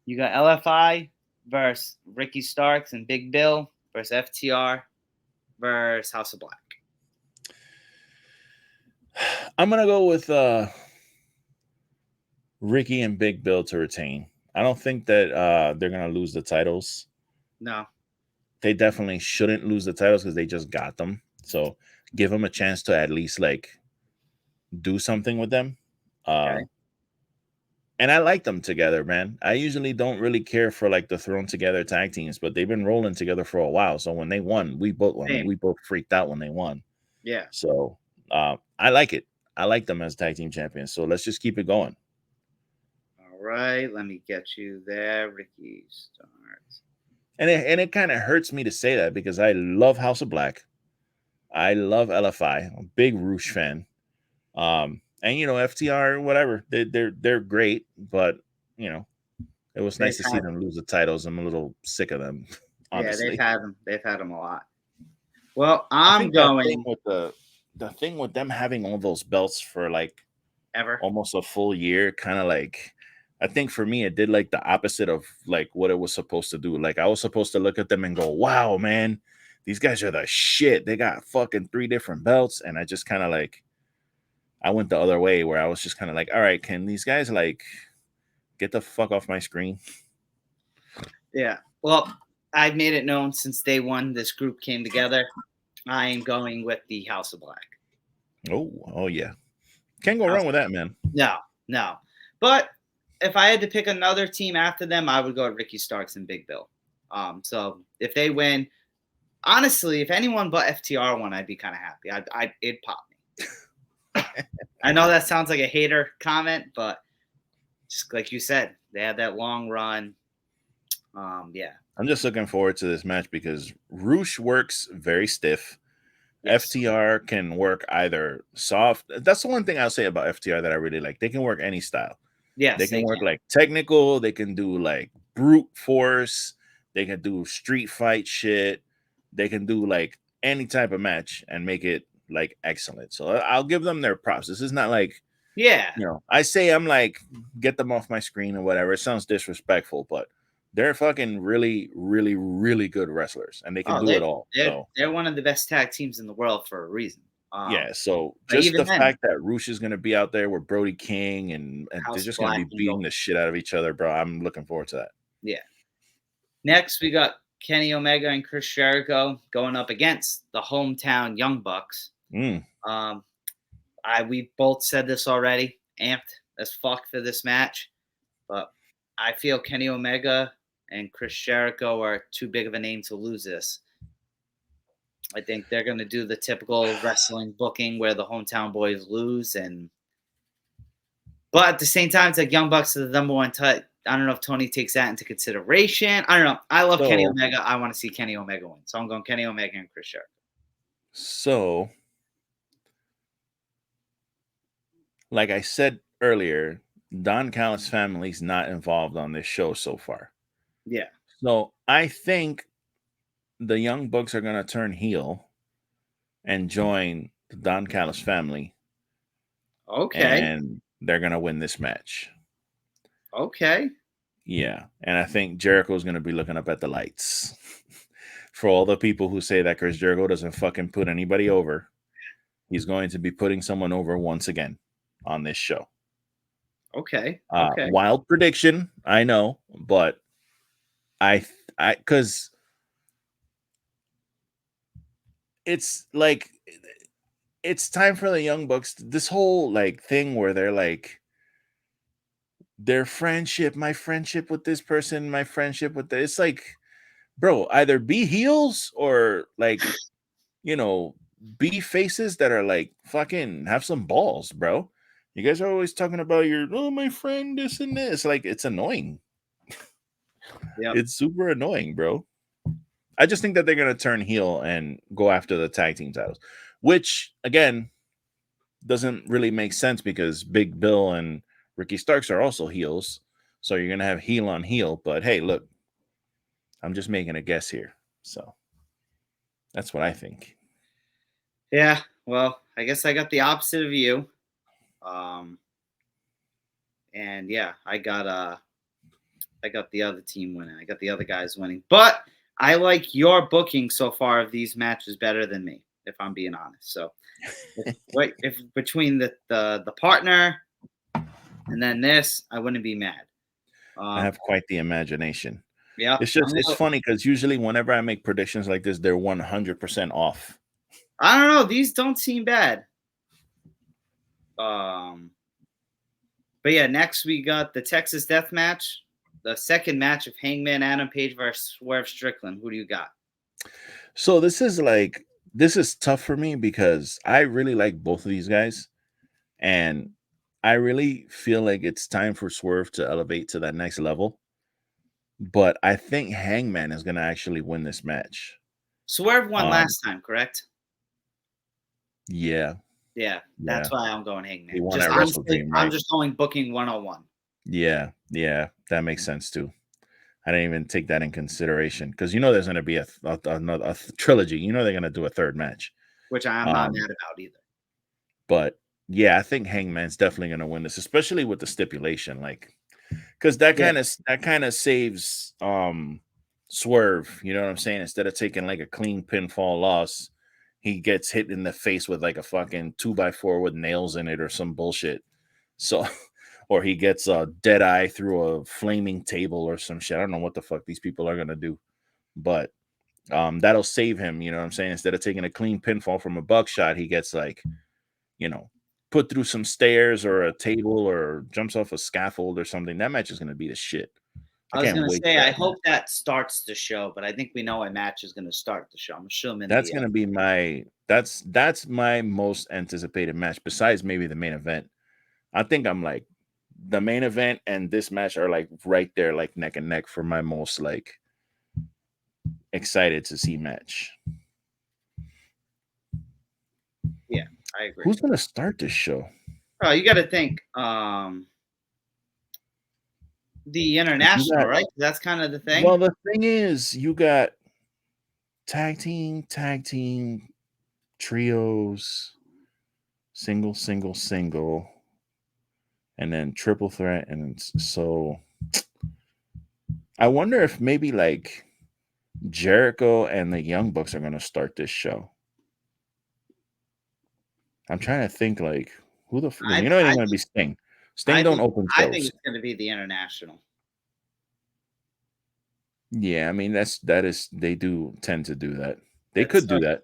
You got LFI versus Ricky Starks and Big Bill versus FTR versus House of Black. I'm going to go with Ricky and Big Bill to retain. I don't think that they're going to lose the titles. No. They definitely shouldn't lose the titles because they just got them. So give them a chance to at least like do something with them. Okay. And I like them together, man. I usually don't really care for like the thrown together tag teams, but they've been rolling together for a while. So when they won, we both freaked out when they won. Yeah. So I like it. I like them as tag team champions. So let's just keep it going. All right, let me get you there, Ricky Starks. And it kind of hurts me to say that because I love House of Black. I love LFI. I'm a big Roosh fan. And you know, FTR, whatever. They're great, but you know, it was nice to see them lose the titles. I'm a little sick of them. Honestly. Yeah, they've had them a lot. Well, I'm going with the thing with them having all those belts for like almost a full year, kind of like. I think for me, it did like the opposite of like what it was supposed to do. Like I was supposed to look at them and go, wow, man, these guys are the shit. They got fucking 3 different belts. And I just kind of like, I went the other way where I was just kind of like, all right, can these guys like get the fuck off my screen? Yeah. Well, I've made it known since day one this group came together. I am going with the House of Black. Oh yeah. Can't go wrong with that, man. No. But if I had to pick another team after them, I would go with Ricky Starks and Big Bill. So if they win, honestly, if anyone but FTR won, I'd be kind of happy. It'd pop me. I know that sounds like a hater comment, but just like you said, they had that long run. Yeah. I'm just looking forward to this match because Roosh works very stiff. Yes. FTR can work either soft. That's the one thing I'll say about FTR that I really like. They can work any style. Yes, they can work like technical. They can do like brute force. They can do street fight shit. They can do like any type of match and make it like excellent. So I'll give them their props. This is not like, you know, I say I'm like, get them off my screen or whatever. It sounds disrespectful, but they're fucking really, really, really good wrestlers and they can do it all. They're one of the best tag teams in the world for a reason. So just the fact that Roosh is going to be out there with Brody King and they're just going to be beating the shit out of each other, bro. I'm looking forward to that. Yeah. Next, we got Kenny Omega and Chris Jericho going up against the hometown Young Bucks. We both said this already. Amped as fuck for this match, but I feel Kenny Omega and Chris Jericho are too big of a name to lose this. I think they're going to do the typical wrestling booking where the hometown boys lose, but at the same time, it's like Young Bucks are the number one I don't know if Tony takes that into consideration. I don't know. I love Kenny Omega. I want to see Kenny Omega win, so I'm going Kenny Omega and Chris Jericho. So, like I said earlier, Don Callis' family's not involved on this show so far. Yeah. So I think the Young Bucks are going to turn heel and join the Don Callis family. Okay. And they're going to win this match. Okay. Yeah. And I think Jericho's going to be looking up at the lights. For all the people who say that Chris Jericho doesn't fucking put anybody over, he's going to be putting someone over once again on this show. Okay. Wild prediction, I know, but because it's like it's time for the Young Bucks. This whole like thing where they're like their friendship, my friendship with this person, my friendship with this. It's like, bro, either be heels or like, be faces that are like fucking have some balls, bro. You guys are always talking about my friend, this and this. Like, it's annoying. Yeah, it's super annoying, bro. I just think that they're gonna turn heel and go after the tag team titles, which again doesn't really make sense because Big Bill and Ricky Starks are also heels, so you're gonna have heel on heel. But hey, look, I'm just making a guess here, so that's what I think. Yeah, well, I guess I got the opposite of you. And yeah, I got the other team winning. I got the other guys winning. But I like your booking so far of these matches better than me, if I'm being honest. So if between the partner and then this, I wouldn't be mad. I have quite the imagination. Yeah. It's funny because usually whenever I make predictions like this, they're 100% off. I don't know. These don't seem bad. But yeah, next we got the Texas Death Match, the second match of Hangman Adam Page versus Swerve Strickland. Who do you got? So this is tough for me because I really like both of these guys, and I really feel like it's time for Swerve to elevate to that next level. But I think Hangman is going to actually win this match. Swerve won last time, correct? Yeah. Yeah, that's why I'm going Hangman. He won at Wrestle Dream, right? I'm just going booking 101. Yeah, that makes sense too. I didn't even take that in consideration because there's going to be a trilogy. They're going to do a third match, which I'm not mad about either. But yeah, I think Hangman's definitely going to win this, especially with the stipulation, like because that kind of saves Swerve. You know what I'm saying? Instead of taking like a clean pinfall loss, he gets hit in the face with like a fucking 2x4 with nails in it or some bullshit. So, or he gets a dead eye through a flaming table or some shit. I don't know what the fuck these people are gonna do, but that'll save him. You know what I'm saying? Instead of taking a clean pinfall from a buckshot, he gets like, put through some stairs or a table or jumps off a scaffold or something. That match is gonna be the shit. I was going to say, I hope that starts the show, but I think we know a match is going to start the show. I'm assuming that's going to be that's my most anticipated match besides maybe the main event. I think I'm like the main event and this match are like right there, like neck and neck for my most like excited to see match. Yeah, I agree. Who's going to start this show? Oh, you got to think the international, right? That's kind of the thing. Well, the thing is, you got tag team, trios, single, and then triple threat. And so I wonder if maybe like Jericho and the Young Bucks are going to start this show. I'm trying to think like who the fuck, it's going to be Sting. Sting don't open shows. I think it's going to be the international. Yeah, I mean they do tend to do that. They could do that.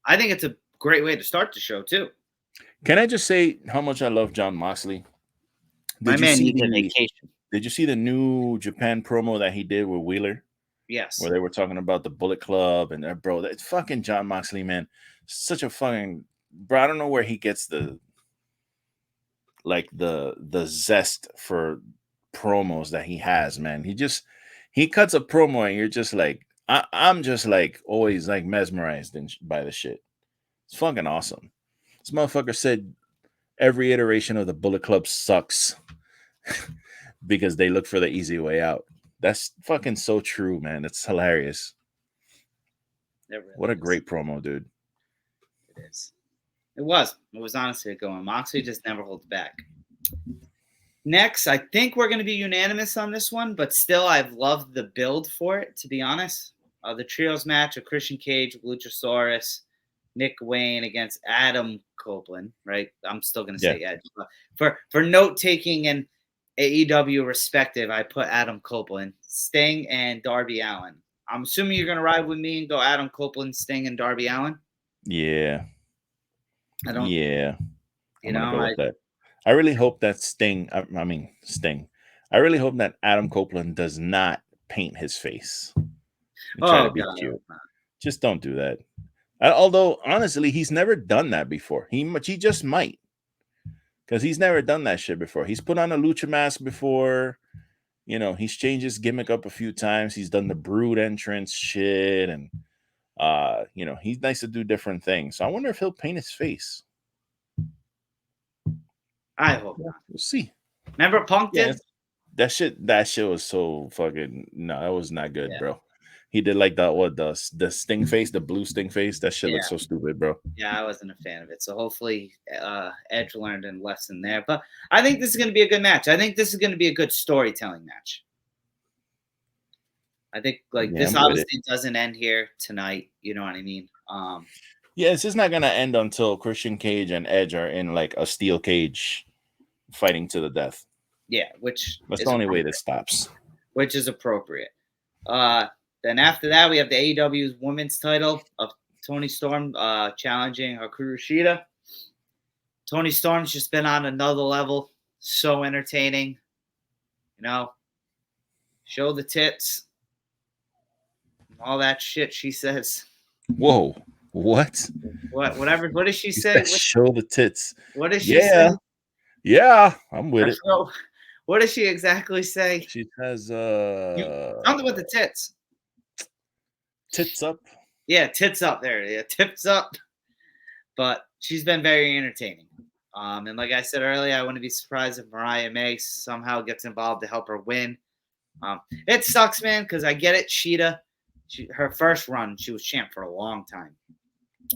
I think it's great way to start the show too. Can I just say how much I love Jon Moxley? My man needs a vacation. Did you see the new Japan promo that he did with Wheeler? Yes. Where they were talking about the Bullet Club and bro, that's fucking Jon Moxley, man. Such a fucking bro. I don't know where he gets the zest for promos that he has, man. He cuts a promo and you're just like, I'm just like always like mesmerized by the shit. It's fucking awesome. This motherfucker said every iteration of the Bullet Club sucks because they look for the easy way out. That's fucking so true, man. It's hilarious. Really what a great promo, dude. It is. It was honestly a good one. Moxley just never holds back. Next, I think we're going to be unanimous on this one, but still, I've loved the build for it, to be honest. The trios match of Christian Cage, Luchasaurus, Nick Wayne against Adam Copeland, right? I'm still going to say Edge. But for note-taking and AEW respective, I put Adam Copeland, Sting, and Darby Allin. I'm assuming you're going to ride with me and go Adam Copeland, Sting, and Darby Allin? Yeah. I don't. Yeah. I'm going to go with that. I really hope that Sting. I really hope that Adam Copeland does not paint his face. Try to be cute. Just don't do that. Although, honestly, he's never done that before. He just might. Because he's never done that shit before. He's put on a lucha mask before. You know, he's changed his gimmick up a few times. He's done the Brood entrance shit. And, you know, he's nice to do different things. So I wonder if he'll paint his face. I hope not. We'll see. Remember Punk did? That shit was so fucking... No, that was not good, bro. He did like the sting face, the blue sting face. That shit looks so stupid, bro. Yeah, I wasn't a fan of it. So hopefully Edge learned a lesson there. But I think this is going to be a good match. I think this is going to be a good storytelling match. I think this obviously doesn't end here tonight. You know what I mean? Yeah, it's just not going to end until Christian Cage and Edge are in like a steel cage fighting to the death. Yeah, which that's the only way this stops. Which is appropriate. Then after that, we have the AEW's women's title of Toni Storm challenging Hikaru Shida. Toni Storm's just been on another level. So entertaining. You know, show the tits. All that shit she says. Whoa. What? Whatever. What does she say? Show the tits. What does she say? Yeah, I'm with it. What does she exactly say? She says something with the tits. Tits up. Yeah, tits up there. Yeah, tips up. But she's been very entertaining. And like I said earlier, I wouldn't be surprised if Mariah May somehow gets involved to help her win. It sucks, man, because I get it. Shida, her first run, she was champ for a long time.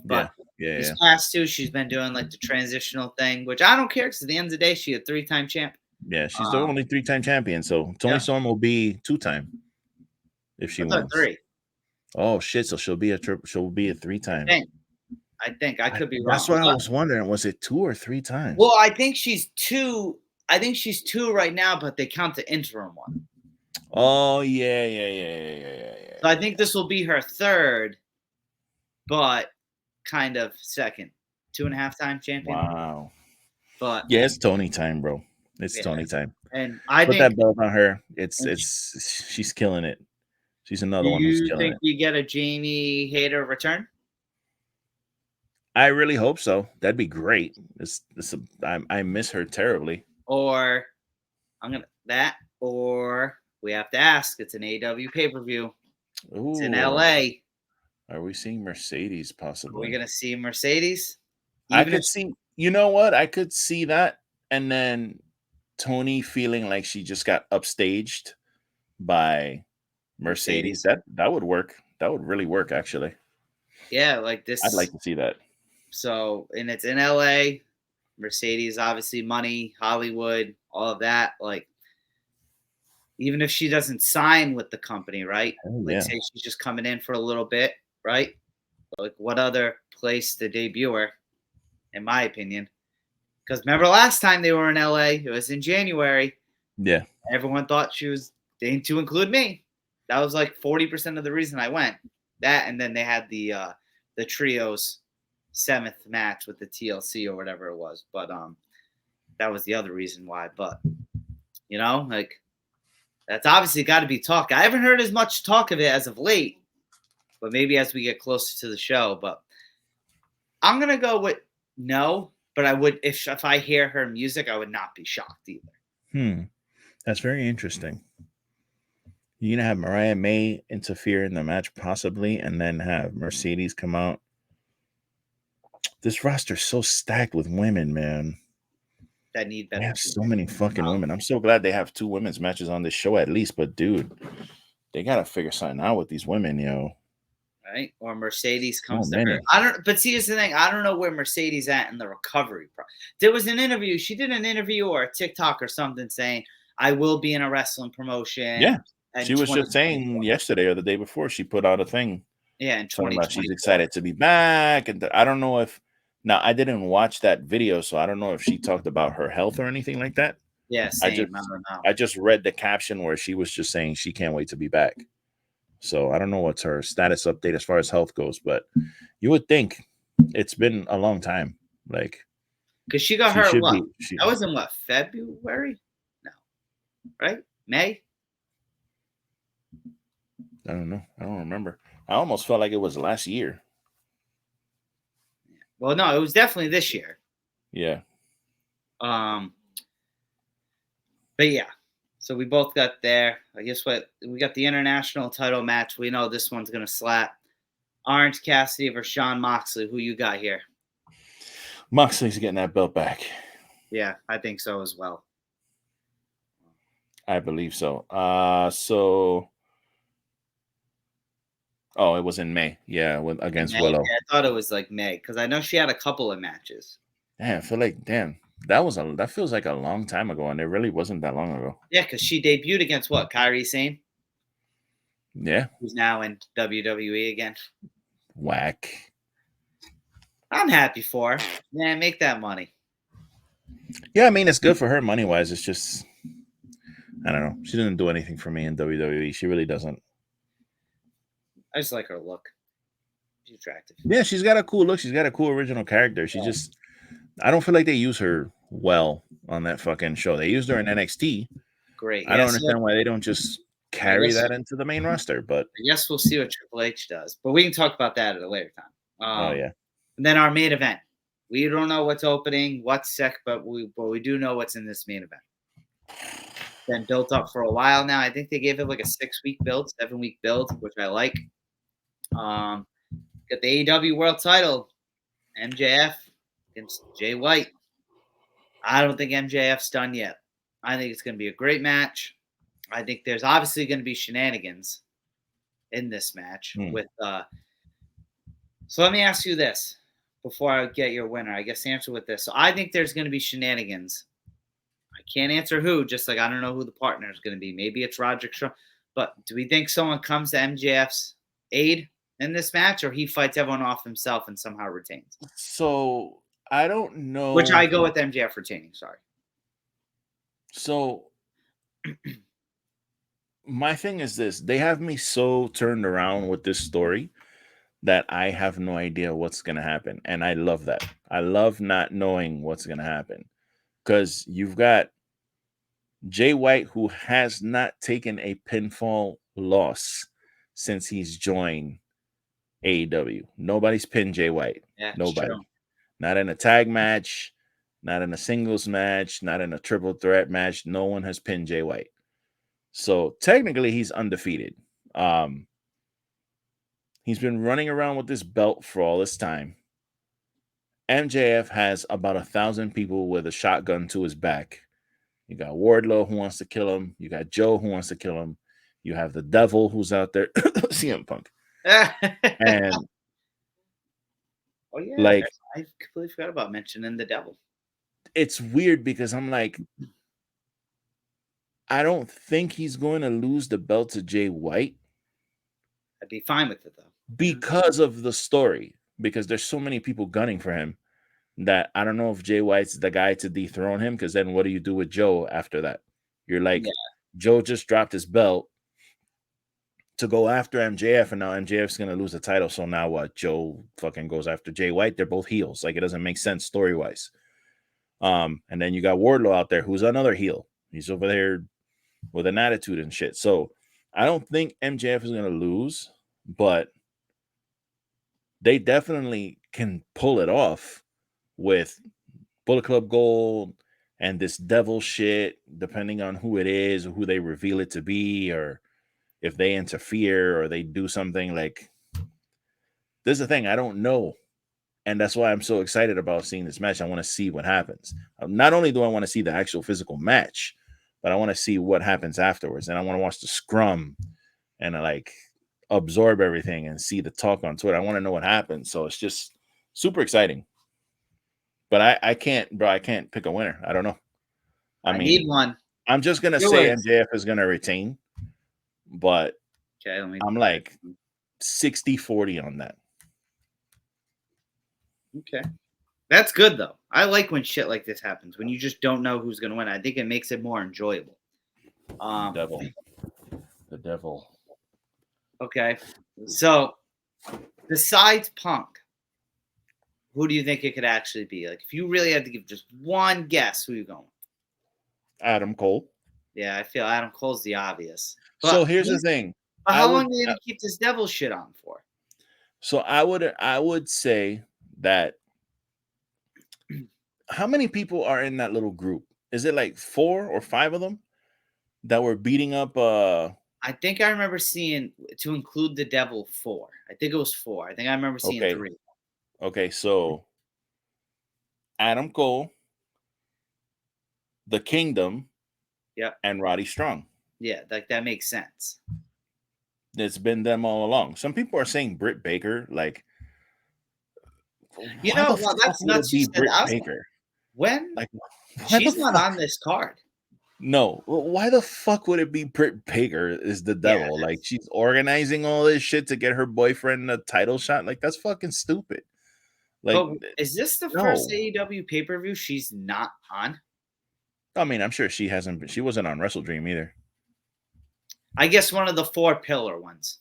But these past two, she's been doing like the transitional thing, which I don't care because at the end of the day, she's a 3-time champ. Yeah, she's the only 3-time champion. So Toni Storm will be 2-time if she wins. 3. Oh shit! So she'll be a 3-time. I think I could be wrong. That's what I was wondering. Was it 2 or 3 times? Well, I think she's 2. I think she's 2 right now, but they count the interim one. Oh yeah. So I think this will be her 3rd, but kind of 2nd, 2.5-time champion. Wow. But yeah, it's Toni time, bro. It's Toni time. And I put think that belt on her. She's killing it. She's another one who's killing it. You think we get a Jamie Hayter return? I really hope so. That'd be great. I miss her terribly. Or we have to ask. It's an AEW pay-per-view. It's in LA. Are we seeing Mercedes possibly? Are we gonna see Mercedes? I could see. You know what? I could see that, and then Toni feeling like she just got upstaged by Mercedes. That would work. That would really work, actually. Yeah, like this. I'd like to see that. So, and it's in LA. Mercedes, obviously, money, Hollywood, all of that. Like, even if she doesn't sign with the company, right? Say she's just coming in for a little bit, right? Like, what other place to debut her, in my opinion? Because remember last time they were in LA, it was in January. Yeah. Everyone thought she was going to include me. That was like 40% of the reason I went. That, and then they had the trios 7th match with the TLC or whatever it was. But that was the other reason why. But like that's obviously got to be talk. I haven't heard as much talk of it as of late, but maybe as we get closer to the show. But I'm gonna go with no. But I would if I hear her music, I would not be shocked either. That's very interesting. You're gonna have Mariah May interfere in the match possibly, and then have Mercedes come out. This roster's so stacked with women, man. That need better. They have so many fucking women. I'm so glad they have 2 women's matches on this show at least. But dude, they gotta figure something out with these women, Right? Or Mercedes comes to her. But see, here's the thing. I don't know where Mercedes at in the recovery. There was an interview. She did an interview or a TikTok or something saying, I will be in a wrestling promotion. Yeah. She was just saying yesterday or the day before, she put out a thing. Yeah, in 2020. She's excited to be back. And I don't know if, now I didn't watch that video, so I don't know if she talked about her health or anything like that. Yeah, same. I don't know. I just read the caption where she was just saying she can't wait to be back. So I don't know what's her status update as far as health goes, but you would think it's been a long time. Like, because she got hurt. What? That was in what, February? No, right? May? I don't know. I don't remember. I almost felt like it was last year. Well, no, it was definitely this year. Yeah. But yeah. So we both got there. I guess what we got the international title match. We know this one's gonna slap. Orange Cassidy versus Jon Moxley. Who you got here? Moxley's getting that belt back. Yeah, I think so as well. I believe so. Oh, it was in May. Yeah, against May, Willow. Yeah, I thought it was like May because I know she had a couple of matches. Damn, I feel like that feels like a long time ago, and it really wasn't that long ago. Yeah, because she debuted against what? Kairi Sane? Yeah. Who's now in WWE again. Whack. I'm happy for her. Man, make that money. Yeah, I mean, it's good for her money-wise. It's just, I don't know. She doesn't do anything for me in WWE. She really doesn't. I just like her look. She's attractive. Yeah, she's got a cool look. She's got a cool original character. She just, I don't feel like they use her well on that fucking show. They used her in NXT. Great. I don't understand why they don't just carry that into the main roster. But I guess we'll see what Triple H does. But we can talk about that at a later time. Oh yeah. And then our main event. We don't know what's opening, what's sick, but we do know what's in this main event. Been built up for a while now. I think they gave it like a 6-week build, 7-week build, which I like. Got the AEW World Title, MJF against Jay White. I don't think MJF's done yet. I think it's going to be a great match. I think there's obviously going to be shenanigans in this match with. So let me ask you this before I get your winner. I guess answer with this. So I think there's going to be shenanigans. I can't answer who. Just like I don't know who the partner is going to be. Maybe it's Roderick Strong. But do we think someone comes to MJF's aid in this match, or he fights everyone off himself and somehow retains? So I don't know. Which I go with MJF retaining. Sorry. So my thing is this: they have me so turned around with this story that I have no idea what's gonna happen, and I love that. I love not knowing what's gonna happen because you've got Jay White, who has not taken a pinfall loss since he's joined AEW. Nobody's pinned Jay White. Yeah, nobody. True. Not in a tag match, not in a singles match, not in a triple threat match. No one has pinned Jay White. So technically he's undefeated. He's been running around with this belt for all this time. MJF has about 1,000 people with a shotgun to his back. You got Wardlow who wants to kill him. You got Joe who wants to kill him. You have the Devil who's out there. CM Punk. And oh yeah, like I completely forgot about mentioning the Devil. It's weird because I'm like, I don't think he's going to lose the belt to Jay White. I'd be fine with it though. Because of the story. Because there's so many people gunning for him that I don't know if Jay White's the guy to dethrone him. Because then what do you do with Joe after that? You're like, Joe just dropped his belt to go after MJF, and now MJF's gonna lose the title. So now what? Joe fucking goes after Jay White. They're both heels. Like, it doesn't make sense story wise. And then you got Wardlow out there, who's another heel. He's over there with an attitude and shit. So I don't think MJF is gonna lose, but they definitely can pull it off with Bullet Club Gold and this devil shit, depending on who it is, or who they reveal it to be, or if they interfere or they do something. Like, this is the thing, I don't know. And that's why I'm so excited about seeing this match. I want to see what happens. Not only do I want to see the actual physical match, but I want to see what happens afterwards. And I want to watch the scrum and like absorb everything and see the talk on Twitter. I want to know what happens. So it's just super exciting. But I can't, bro. I can't pick a winner. I don't know. I mean, need one. I'm just gonna say MJF is gonna retain, but okay, I'm like 60-40 on that. Okay, that's good though. I like when shit like this happens, when you just don't know who's gonna win. I think it makes it more enjoyable. The devil. Okay, so besides Punk, who do you think it could actually be? Like, if you really had to give just one guess, who you going? Adam Cole. Yeah, I feel Adam Cole's the obvious. But so here's the thing. But how long are you gonna keep this devil shit on for? So I would say that how many people are in that little group? Is it like 4 or 5 of them that were beating up I think I remember seeing, to include the devil, 4. I think it was 4. I think I remember seeing 3. Okay, so Adam Cole, The Kingdom, and Roddy Strong. Yeah, like that makes sense. It's been them all along. Some people are saying Britt Baker, like, you know, well, that's nuts. You said Britt Baker. When? Like, she's not on this card. No, why the fuck would it be Britt Baker is the devil? Yeah, like, she's organizing all this shit to get her boyfriend a title shot. Like, that's fucking stupid. Like, but is this the first AEW pay-per-view she's not on? I mean, I'm sure she hasn't been. She wasn't on Wrestle Dream either. I guess one of the 4 pillar ones.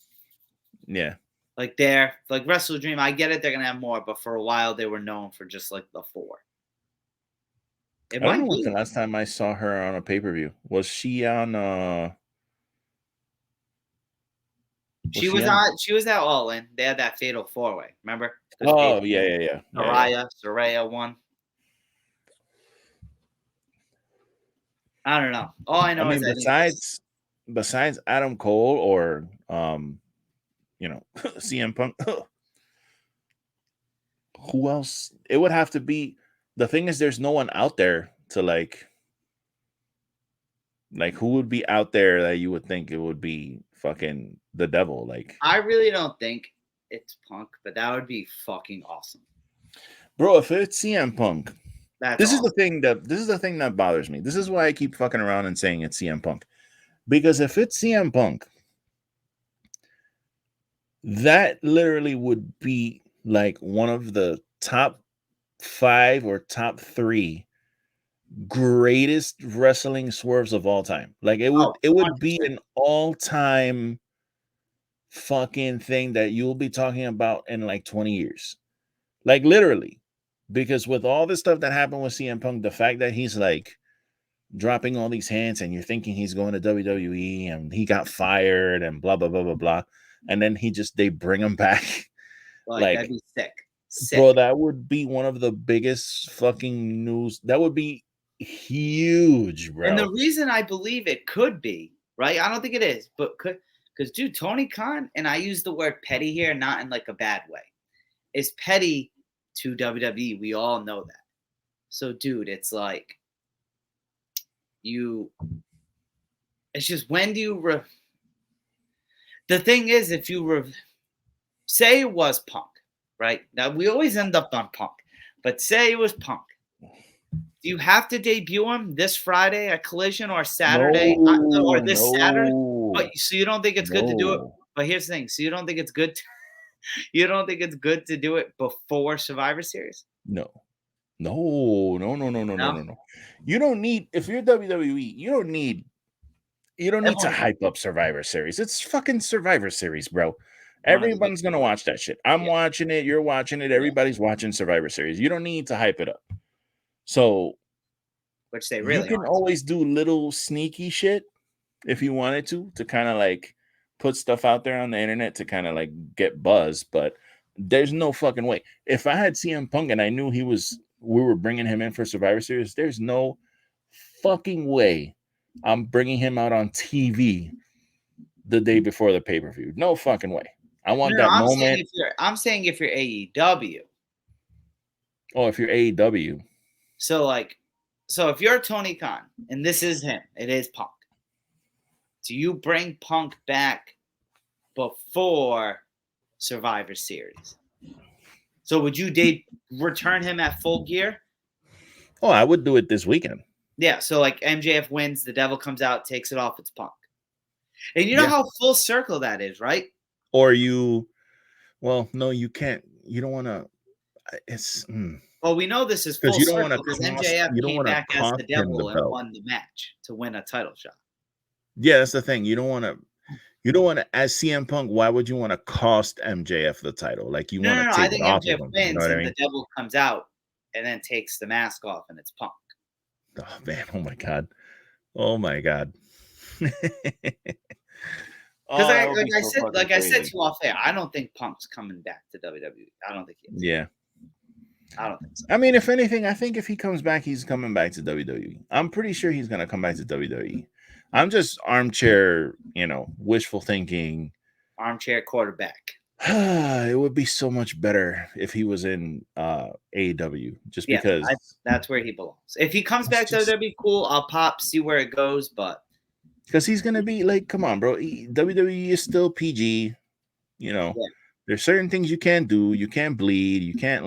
Yeah. Like, they're like Wrestle Dream. I get it. They're going to have more, but for a while they were known for just like the 4. I don't know when the last time I saw her on a pay-per-view. Was she on She was at All In. They had that fatal 4-way, remember? Oh, yeah. Saraya won. I don't know. All I know is besides Adam Cole or CM Punk, who else? It would have to be. The thing is, there's no one out there to like who would be out there that you would think it would be fucking the devil. Like, I really don't think it's Punk, but that would be fucking awesome, bro. If it's CM Punk, this is the thing that bothers me. This is why I keep fucking around and saying it's CM Punk, because if it's CM Punk, that literally would be like one of the top 5 or top 3 greatest wrestling swerves of all time. Like, it would be an all-time fucking thing that you'll be talking about in like 20 years. Like, literally. Because with all this stuff that happened with CM Punk, the fact that he's like dropping all these hands and you're thinking he's going to WWE and he got fired and blah blah blah blah blah, and then they bring him back. Like, that'd be sick. Bro, that would be one of the biggest fucking news. That would be huge, bro. And the reason I believe it could be, right? I don't think it is, but because, dude, Tony Khan, and I use the word petty here, not in like a bad way, is petty to WWE. We all know that. So, dude, it's like it's just, when do you the thing is, if you say it was Punk, right? Now, we always end up on Punk, but say it was Punk. Do you have to debut him this Friday at Collision or Saturday or this Saturday? But, so you don't think it's good to do it? But here's the thing. So you don't think it's good you don't think it's good to do it before Survivor Series? No. You don't need, if you're WWE, you don't need You don't need to Everyone, hype up Survivor Series. It's fucking Survivor Series, bro. one of the Everyone's gonna watch that shit. I'm yeah, watching it. You're watching it. yeah, Everybody's watching Survivor Series. You don't need to hype it up. So which they you really can aren't. always do little sneaky shit if you wanted to kind of like put stuff out there on the internet to kind of like get buzz. But there's no fucking way. If I had CM Punk and I knew we were bringing him in for Survivor Series, there's no fucking way I'm bringing him out on TV the day before the pay-per-view. No fucking way. I want No, that moment. I'm saying if you're AEW. Oh, if you're AEW. So if you're Tony Khan and this is him, it is Punk. Do you bring Punk back before Survivor Series? So would you return him at Full Gear? Oh, I would do it this weekend. Yeah, so like MJF wins, the Devil comes out, takes it off, it's Punk. And you know how full circle that is, right? Or well, no, you can't. You don't want to. It's Well, we know this is full you don't circle want because to. MJF You don't came want to back as the cost him the Devil and belt. won the match to win a title shot. Yeah, that's the thing. You don't want to. You don't want to. As CM Punk, why would you want to cost MJF the title? Like you want to take I think it off MJF of him. wins You know what I and mean? the Devil comes out and then takes the mask off and it's Punk. Oh man! Oh my god! Oh my god! Because like I said to you off air, I don't think Punk's coming back to WWE. I don't think he is. Yeah. I don't think so. I mean, if anything, I think if he comes back, he's coming back to WWE. I'm pretty sure he's gonna come back to WWE. I'm just armchair, wishful thinking. Armchair quarterback. It would be so much better if he was in AEW, because that's where he belongs. If he comes back to WWE, cool. I'll pop, see where it goes, but because he's gonna be like, come on, bro. WWE is still PG. There's certain things you can't do. You can't bleed. You can't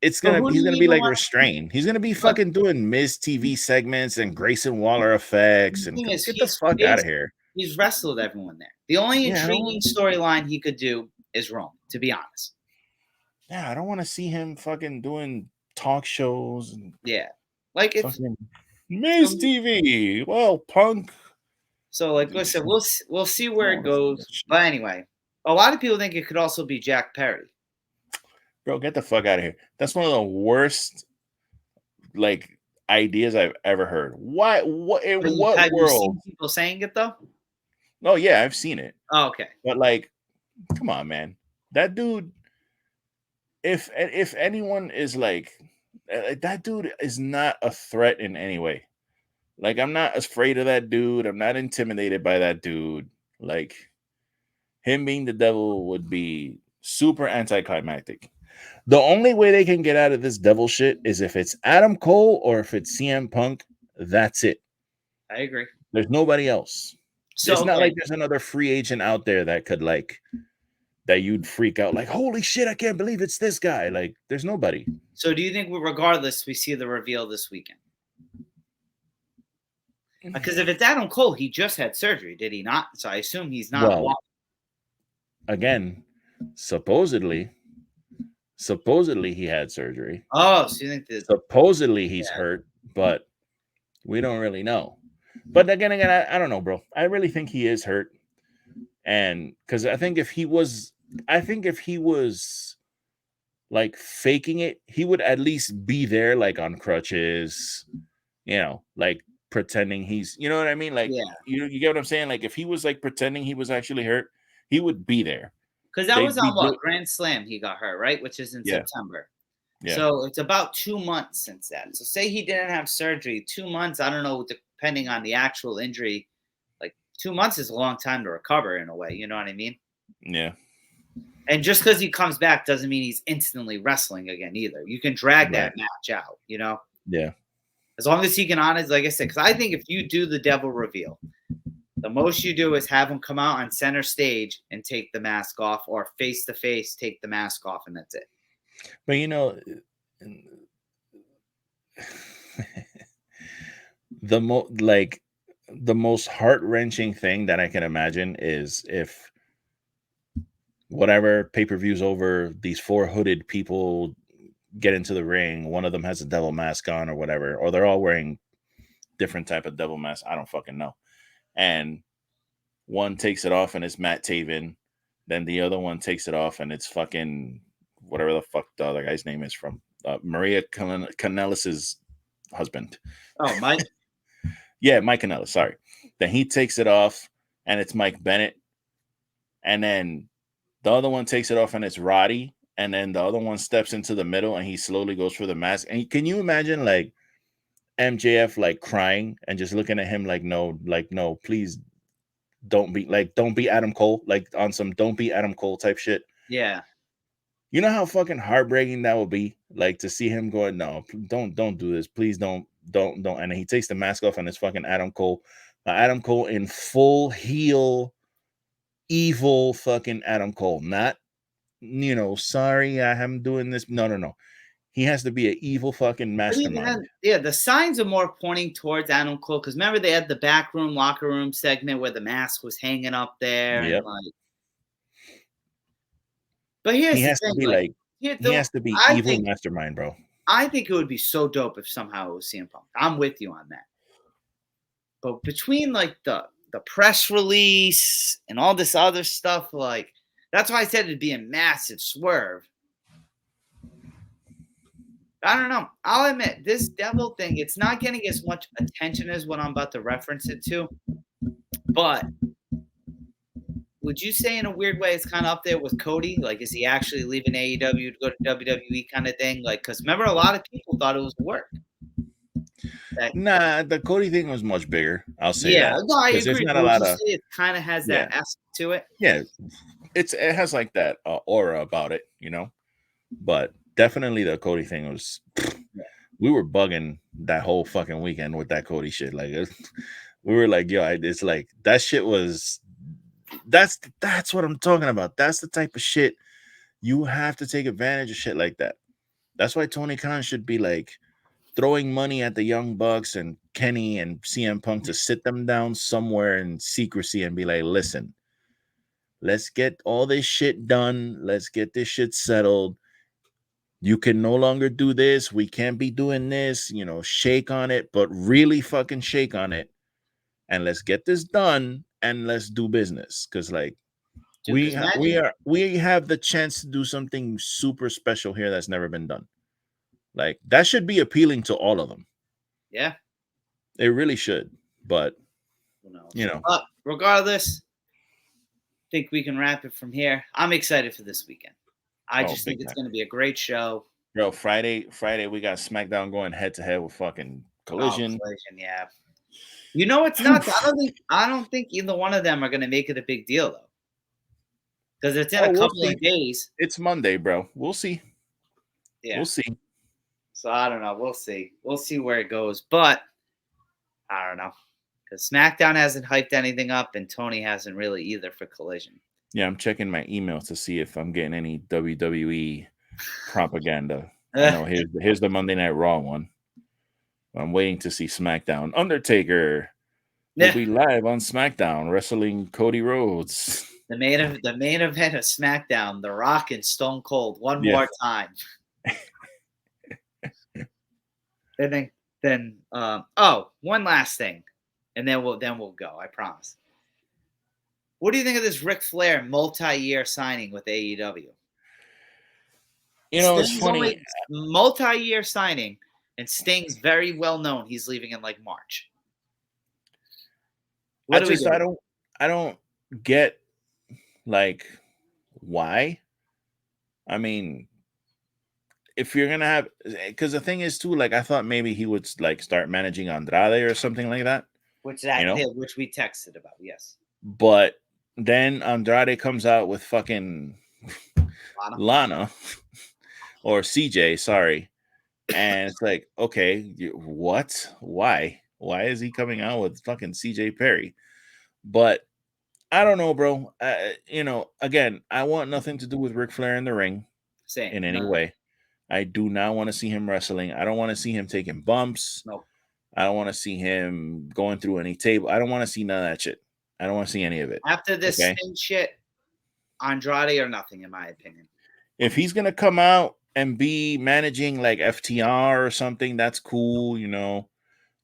he's gonna be like restrained. He's gonna be fucking doing Miz TV segments and Grayson Waller effects and get the fuck out of here. He's wrestled everyone there. The only intriguing storyline he could do is Rome, to be honest. Yeah, I don't want to see him fucking doing talk shows and like it's Miz TV. Well, Punk. So listen, we'll see where it goes. But anyway, a lot of people think it could also be Jack Perry. Bro, get the fuck out of here. That's one of the worst ideas I've ever heard. Why? What in what have world? You seen people saying it though? Oh yeah, I've seen it. Oh, okay. But come on, man. That dude, if anyone is that dude is not a threat in any way. I'm not afraid of that dude. I'm not intimidated by that dude. Him being the Devil would be super anticlimactic. The only way they can get out of this Devil shit is if it's Adam Cole or if it's CM Punk. That's it. I agree. There's nobody else. So it's not like there's another free agent out there that could that you'd freak out holy shit, I can't believe it's this guy. There's nobody. So do you think regardless we see the reveal this weekend? Because if it's Adam Cole, he just had surgery, did he not? So I assume he's not. Well, again, supposedly he had surgery. Oh, so you think that supposedly he's hurt, but we don't really know. But again, I don't know, bro. I really think he is hurt, and because I think if he was faking it, he would at least be there on crutches, pretending he's, you know what I mean? You get what I'm saying? If he was pretending he was actually hurt, he would be there. Because that was on Grand Slam he got hurt, right? Which is in September. Yeah. So it's about 2 months since that. So say he didn't have surgery, 2 months, I don't know, depending on the actual injury, 2 months is a long time to recover in a way. You know what I mean? Yeah. And just because he comes back doesn't mean he's instantly wrestling again either. You can drag that match out, Yeah. As long as he can honest, like I said, because I think if you do the Devil reveal, the most you do is have him come out on center stage and take the mask off, or face to face, take the mask off, and that's it. But the most heart-wrenching thing that I can imagine is if whatever pay-per-view's over, these 4 hooded people get into the ring, one of them has a devil mask on or whatever, or they're all wearing different type of devil mask. I don't fucking know. And one takes it off and it's Matt Taven. Then the other one takes it off and it's fucking whatever the fuck the other guy's name is from Maria Kanellis's husband. Oh, Mike. Yeah, Mike Kanellis. Sorry. Then he takes it off and it's Mike Bennett. And then the other one takes it off and it's Roddy. And then the other one steps into the middle and he slowly goes for the mask. And can you imagine like MJF like crying and just looking at him like no, please don't be Adam Cole, like on some don't be Adam Cole type shit. Yeah. You know how fucking heartbreaking that would be? Like to see him going, no, don't do this. Please don't. And then he takes the mask off and it's fucking Adam Cole. Adam Cole in full heel, evil fucking Adam Cole. Not, sorry, I'm doing this. No. He has to be an evil fucking mastermind. The signs are more pointing towards Adam Cole because remember they had the backroom locker room segment where the mask was hanging up there. Yep. And but here's he has the thing, to be like he has to be evil mastermind, bro. I think it would be so dope if somehow it was CM Punk. I'm with you on that. But between like the press release and all this other stuff, like that's why I said it'd be a massive swerve. I don't know. I'll admit this devil thing, it's not getting as much attention as what I'm about to reference it to. But would you say in a weird way it's kind of up there with Cody? Like, is he actually leaving AEW to go to WWE kind of thing? Like, because remember a lot of people thought it was work. Nah, the Cody thing was much bigger. I'll say that. Yeah, no, I agree. There's not a lot of. It kind of has that aspect to it. Yeah, it has like that aura about it, But definitely the Cody thing was. We were bugging that whole fucking weekend with that Cody shit. Like, we were like, yo, it's like that shit was. That's what I'm talking about. That's the type of shit you have to take advantage of shit like that. That's why Tony Khan should be like throwing money at the Young Bucks and Kenny and CM Punk to sit them down somewhere in secrecy and be like, listen, let's get all this shit done. Let's get this shit settled. You can no longer do this. We can't be doing this, shake on it, but really fucking shake on it. And let's get this done and let's do business. Cause like we have the chance to do something super special here that's never been done. Like that should be appealing to all of them. Yeah. It really should. But But regardless, I think we can wrap it from here. I'm excited for this weekend. I just think it's going to be a great show. Bro, Friday we got SmackDown going head to head with fucking Collision. Yeah. It's not. I don't think either one of them are going to make it a big deal though, because it's in a couple of days. It's Monday, bro. We'll see. Yeah, we'll see. So I don't know. We'll see. We'll see where it goes, but I don't know because SmackDown hasn't hyped anything up, and Tony hasn't really either for Collision. Yeah, I'm checking my emails to see if I'm getting any WWE propaganda. I know here's the Monday Night Raw one. I'm waiting to see SmackDown. Undertaker will be live on SmackDown wrestling Cody Rhodes. The main event of SmackDown, The Rock and Stone Cold one more time. And then one last thing, and then we'll go. I promise. What do you think of this Ric Flair multi-year signing with AEW? It's funny. Multi-year signing. And Sting's very well known. He's leaving in like March. I don't get like why. I mean, if you're gonna have, because the thing is too, like I thought maybe he would like start managing Andrade or something like that. Which we texted about, yes. But then Andrade comes out with fucking Lana or CJ, sorry. And it's like, okay, what? Why? Why is he coming out with fucking CJ Perry? But I don't know, bro. Again, I want nothing to do with Ric Flair in the ring in any way. I do not want to see him wrestling. I don't want to see him taking bumps. No. I don't want to see him going through any table. I don't want to see none of that shit. I don't want to see any of it. After this Sting shit, Andrade or nothing, in my opinion. If he's going to come out and be managing like FTR or something, that's cool,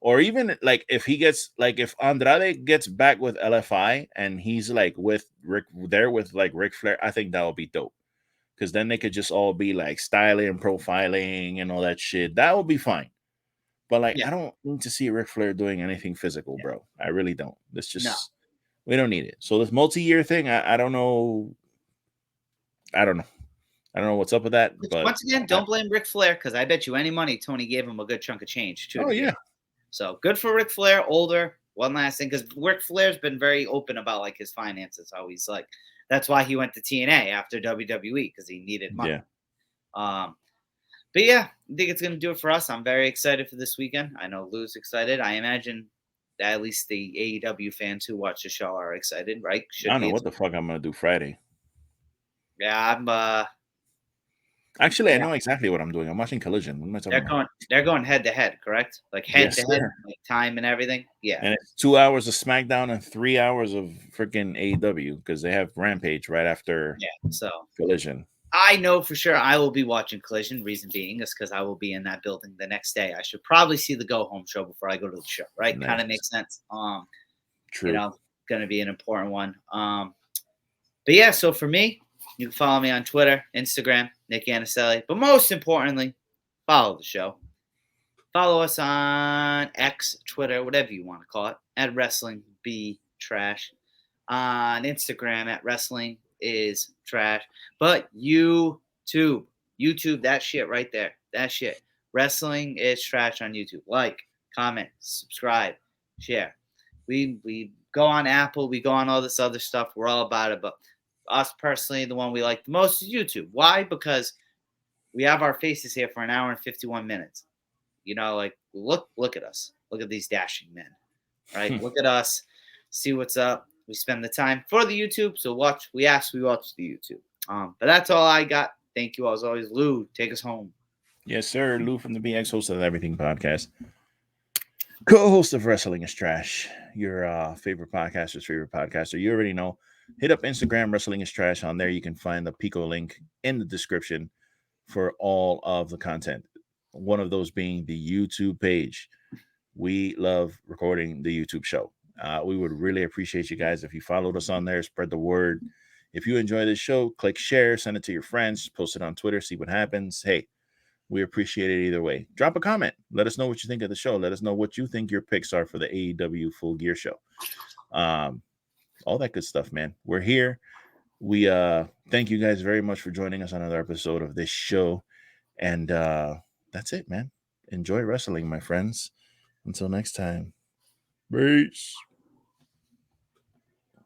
or even like if he gets like if Andrade gets back with LFI and he's like with Rick there with like Ric Flair, I think that would be dope. Because then they could just all be like styling, profiling, and all that shit. That would be fine. But like, Yeah. I don't need to see Ric Flair doing anything physical, Yeah. bro. I really don't. This No. just we don't need it. So this multi-year thing, I don't know. I don't know. I don't know what's up with that. But Once again, don't blame Ric Flair because I bet you any money Tony gave him a good chunk of change too. oh yeah, So good for Ric Flair, older. One last thing, because Ric Flair's been very open about like his finances. How he's like, that's why he went to TNA after WWE because he needed money. yeah. But yeah, I think it's gonna do it for us. I'm very excited for this weekend. I know Lou's excited. I imagine that at least the AEW fans who watch the show are excited, right? I don't know what the fuck I'm gonna do Friday. Yeah, I'm. Actually, I know exactly what I'm doing. I'm watching Collision. What am I talking about? They're going head to head, correct? Like head Yes, to head, sir. like time and everything. Yeah. And it's 2 hours of SmackDown and 3 hours of freaking AEW because they have Rampage right after So Collision. I know for sure I will be watching Collision. Reason being is because I will be in that building the next day. I should probably see the go home show before I go to the show, right? Nice. Kind of makes sense. True. You know, going to be an important one. But yeah, so for me, you can follow me on Twitter, Instagram, Nick Anicelli. But most importantly, follow the show. Follow us on X, Twitter, whatever you want to call it, at Wrestling Be Trash. On Instagram at Wrestling Is Trash. But YouTube, that shit right there. That shit. Wrestling Is Trash on YouTube. Like, comment, subscribe, share. We go on Apple, we go on all this other stuff. We're all about it. But us personally, the one we like the most is YouTube. Why? Because we have our faces here for an hour and 51 minutes. You know, like look at us. Look at these dashing men. Right? Look at us. See what's up. We spend the time for the YouTube. So we watch the YouTube. But that's all I got. Thank you as always. Lou, take us home. Yes, sir. Lou from the BX, host of the Everything Podcast. Co-host of Wrestling is Trash, your favorite podcaster's favorite podcaster. You already know. Hit up Instagram, Wrestling is Trash. On there, you can find the Pico link in the description for all of the content. One of those being the YouTube page. We love recording the YouTube show. We would really appreciate you guys if you followed us on there, spread the word. If you enjoy this show, click share, send it to your friends, post it on Twitter, see what happens. Hey, we appreciate it either way. Drop a comment. Let us know what you think of the show. Let us know what you think your picks are for the AEW Full Gear show. All that good stuff, man. We're here. We thank you guys very much for joining us on another episode of this show. And that's it, man. Enjoy wrestling, my friends. Until next time. Peace.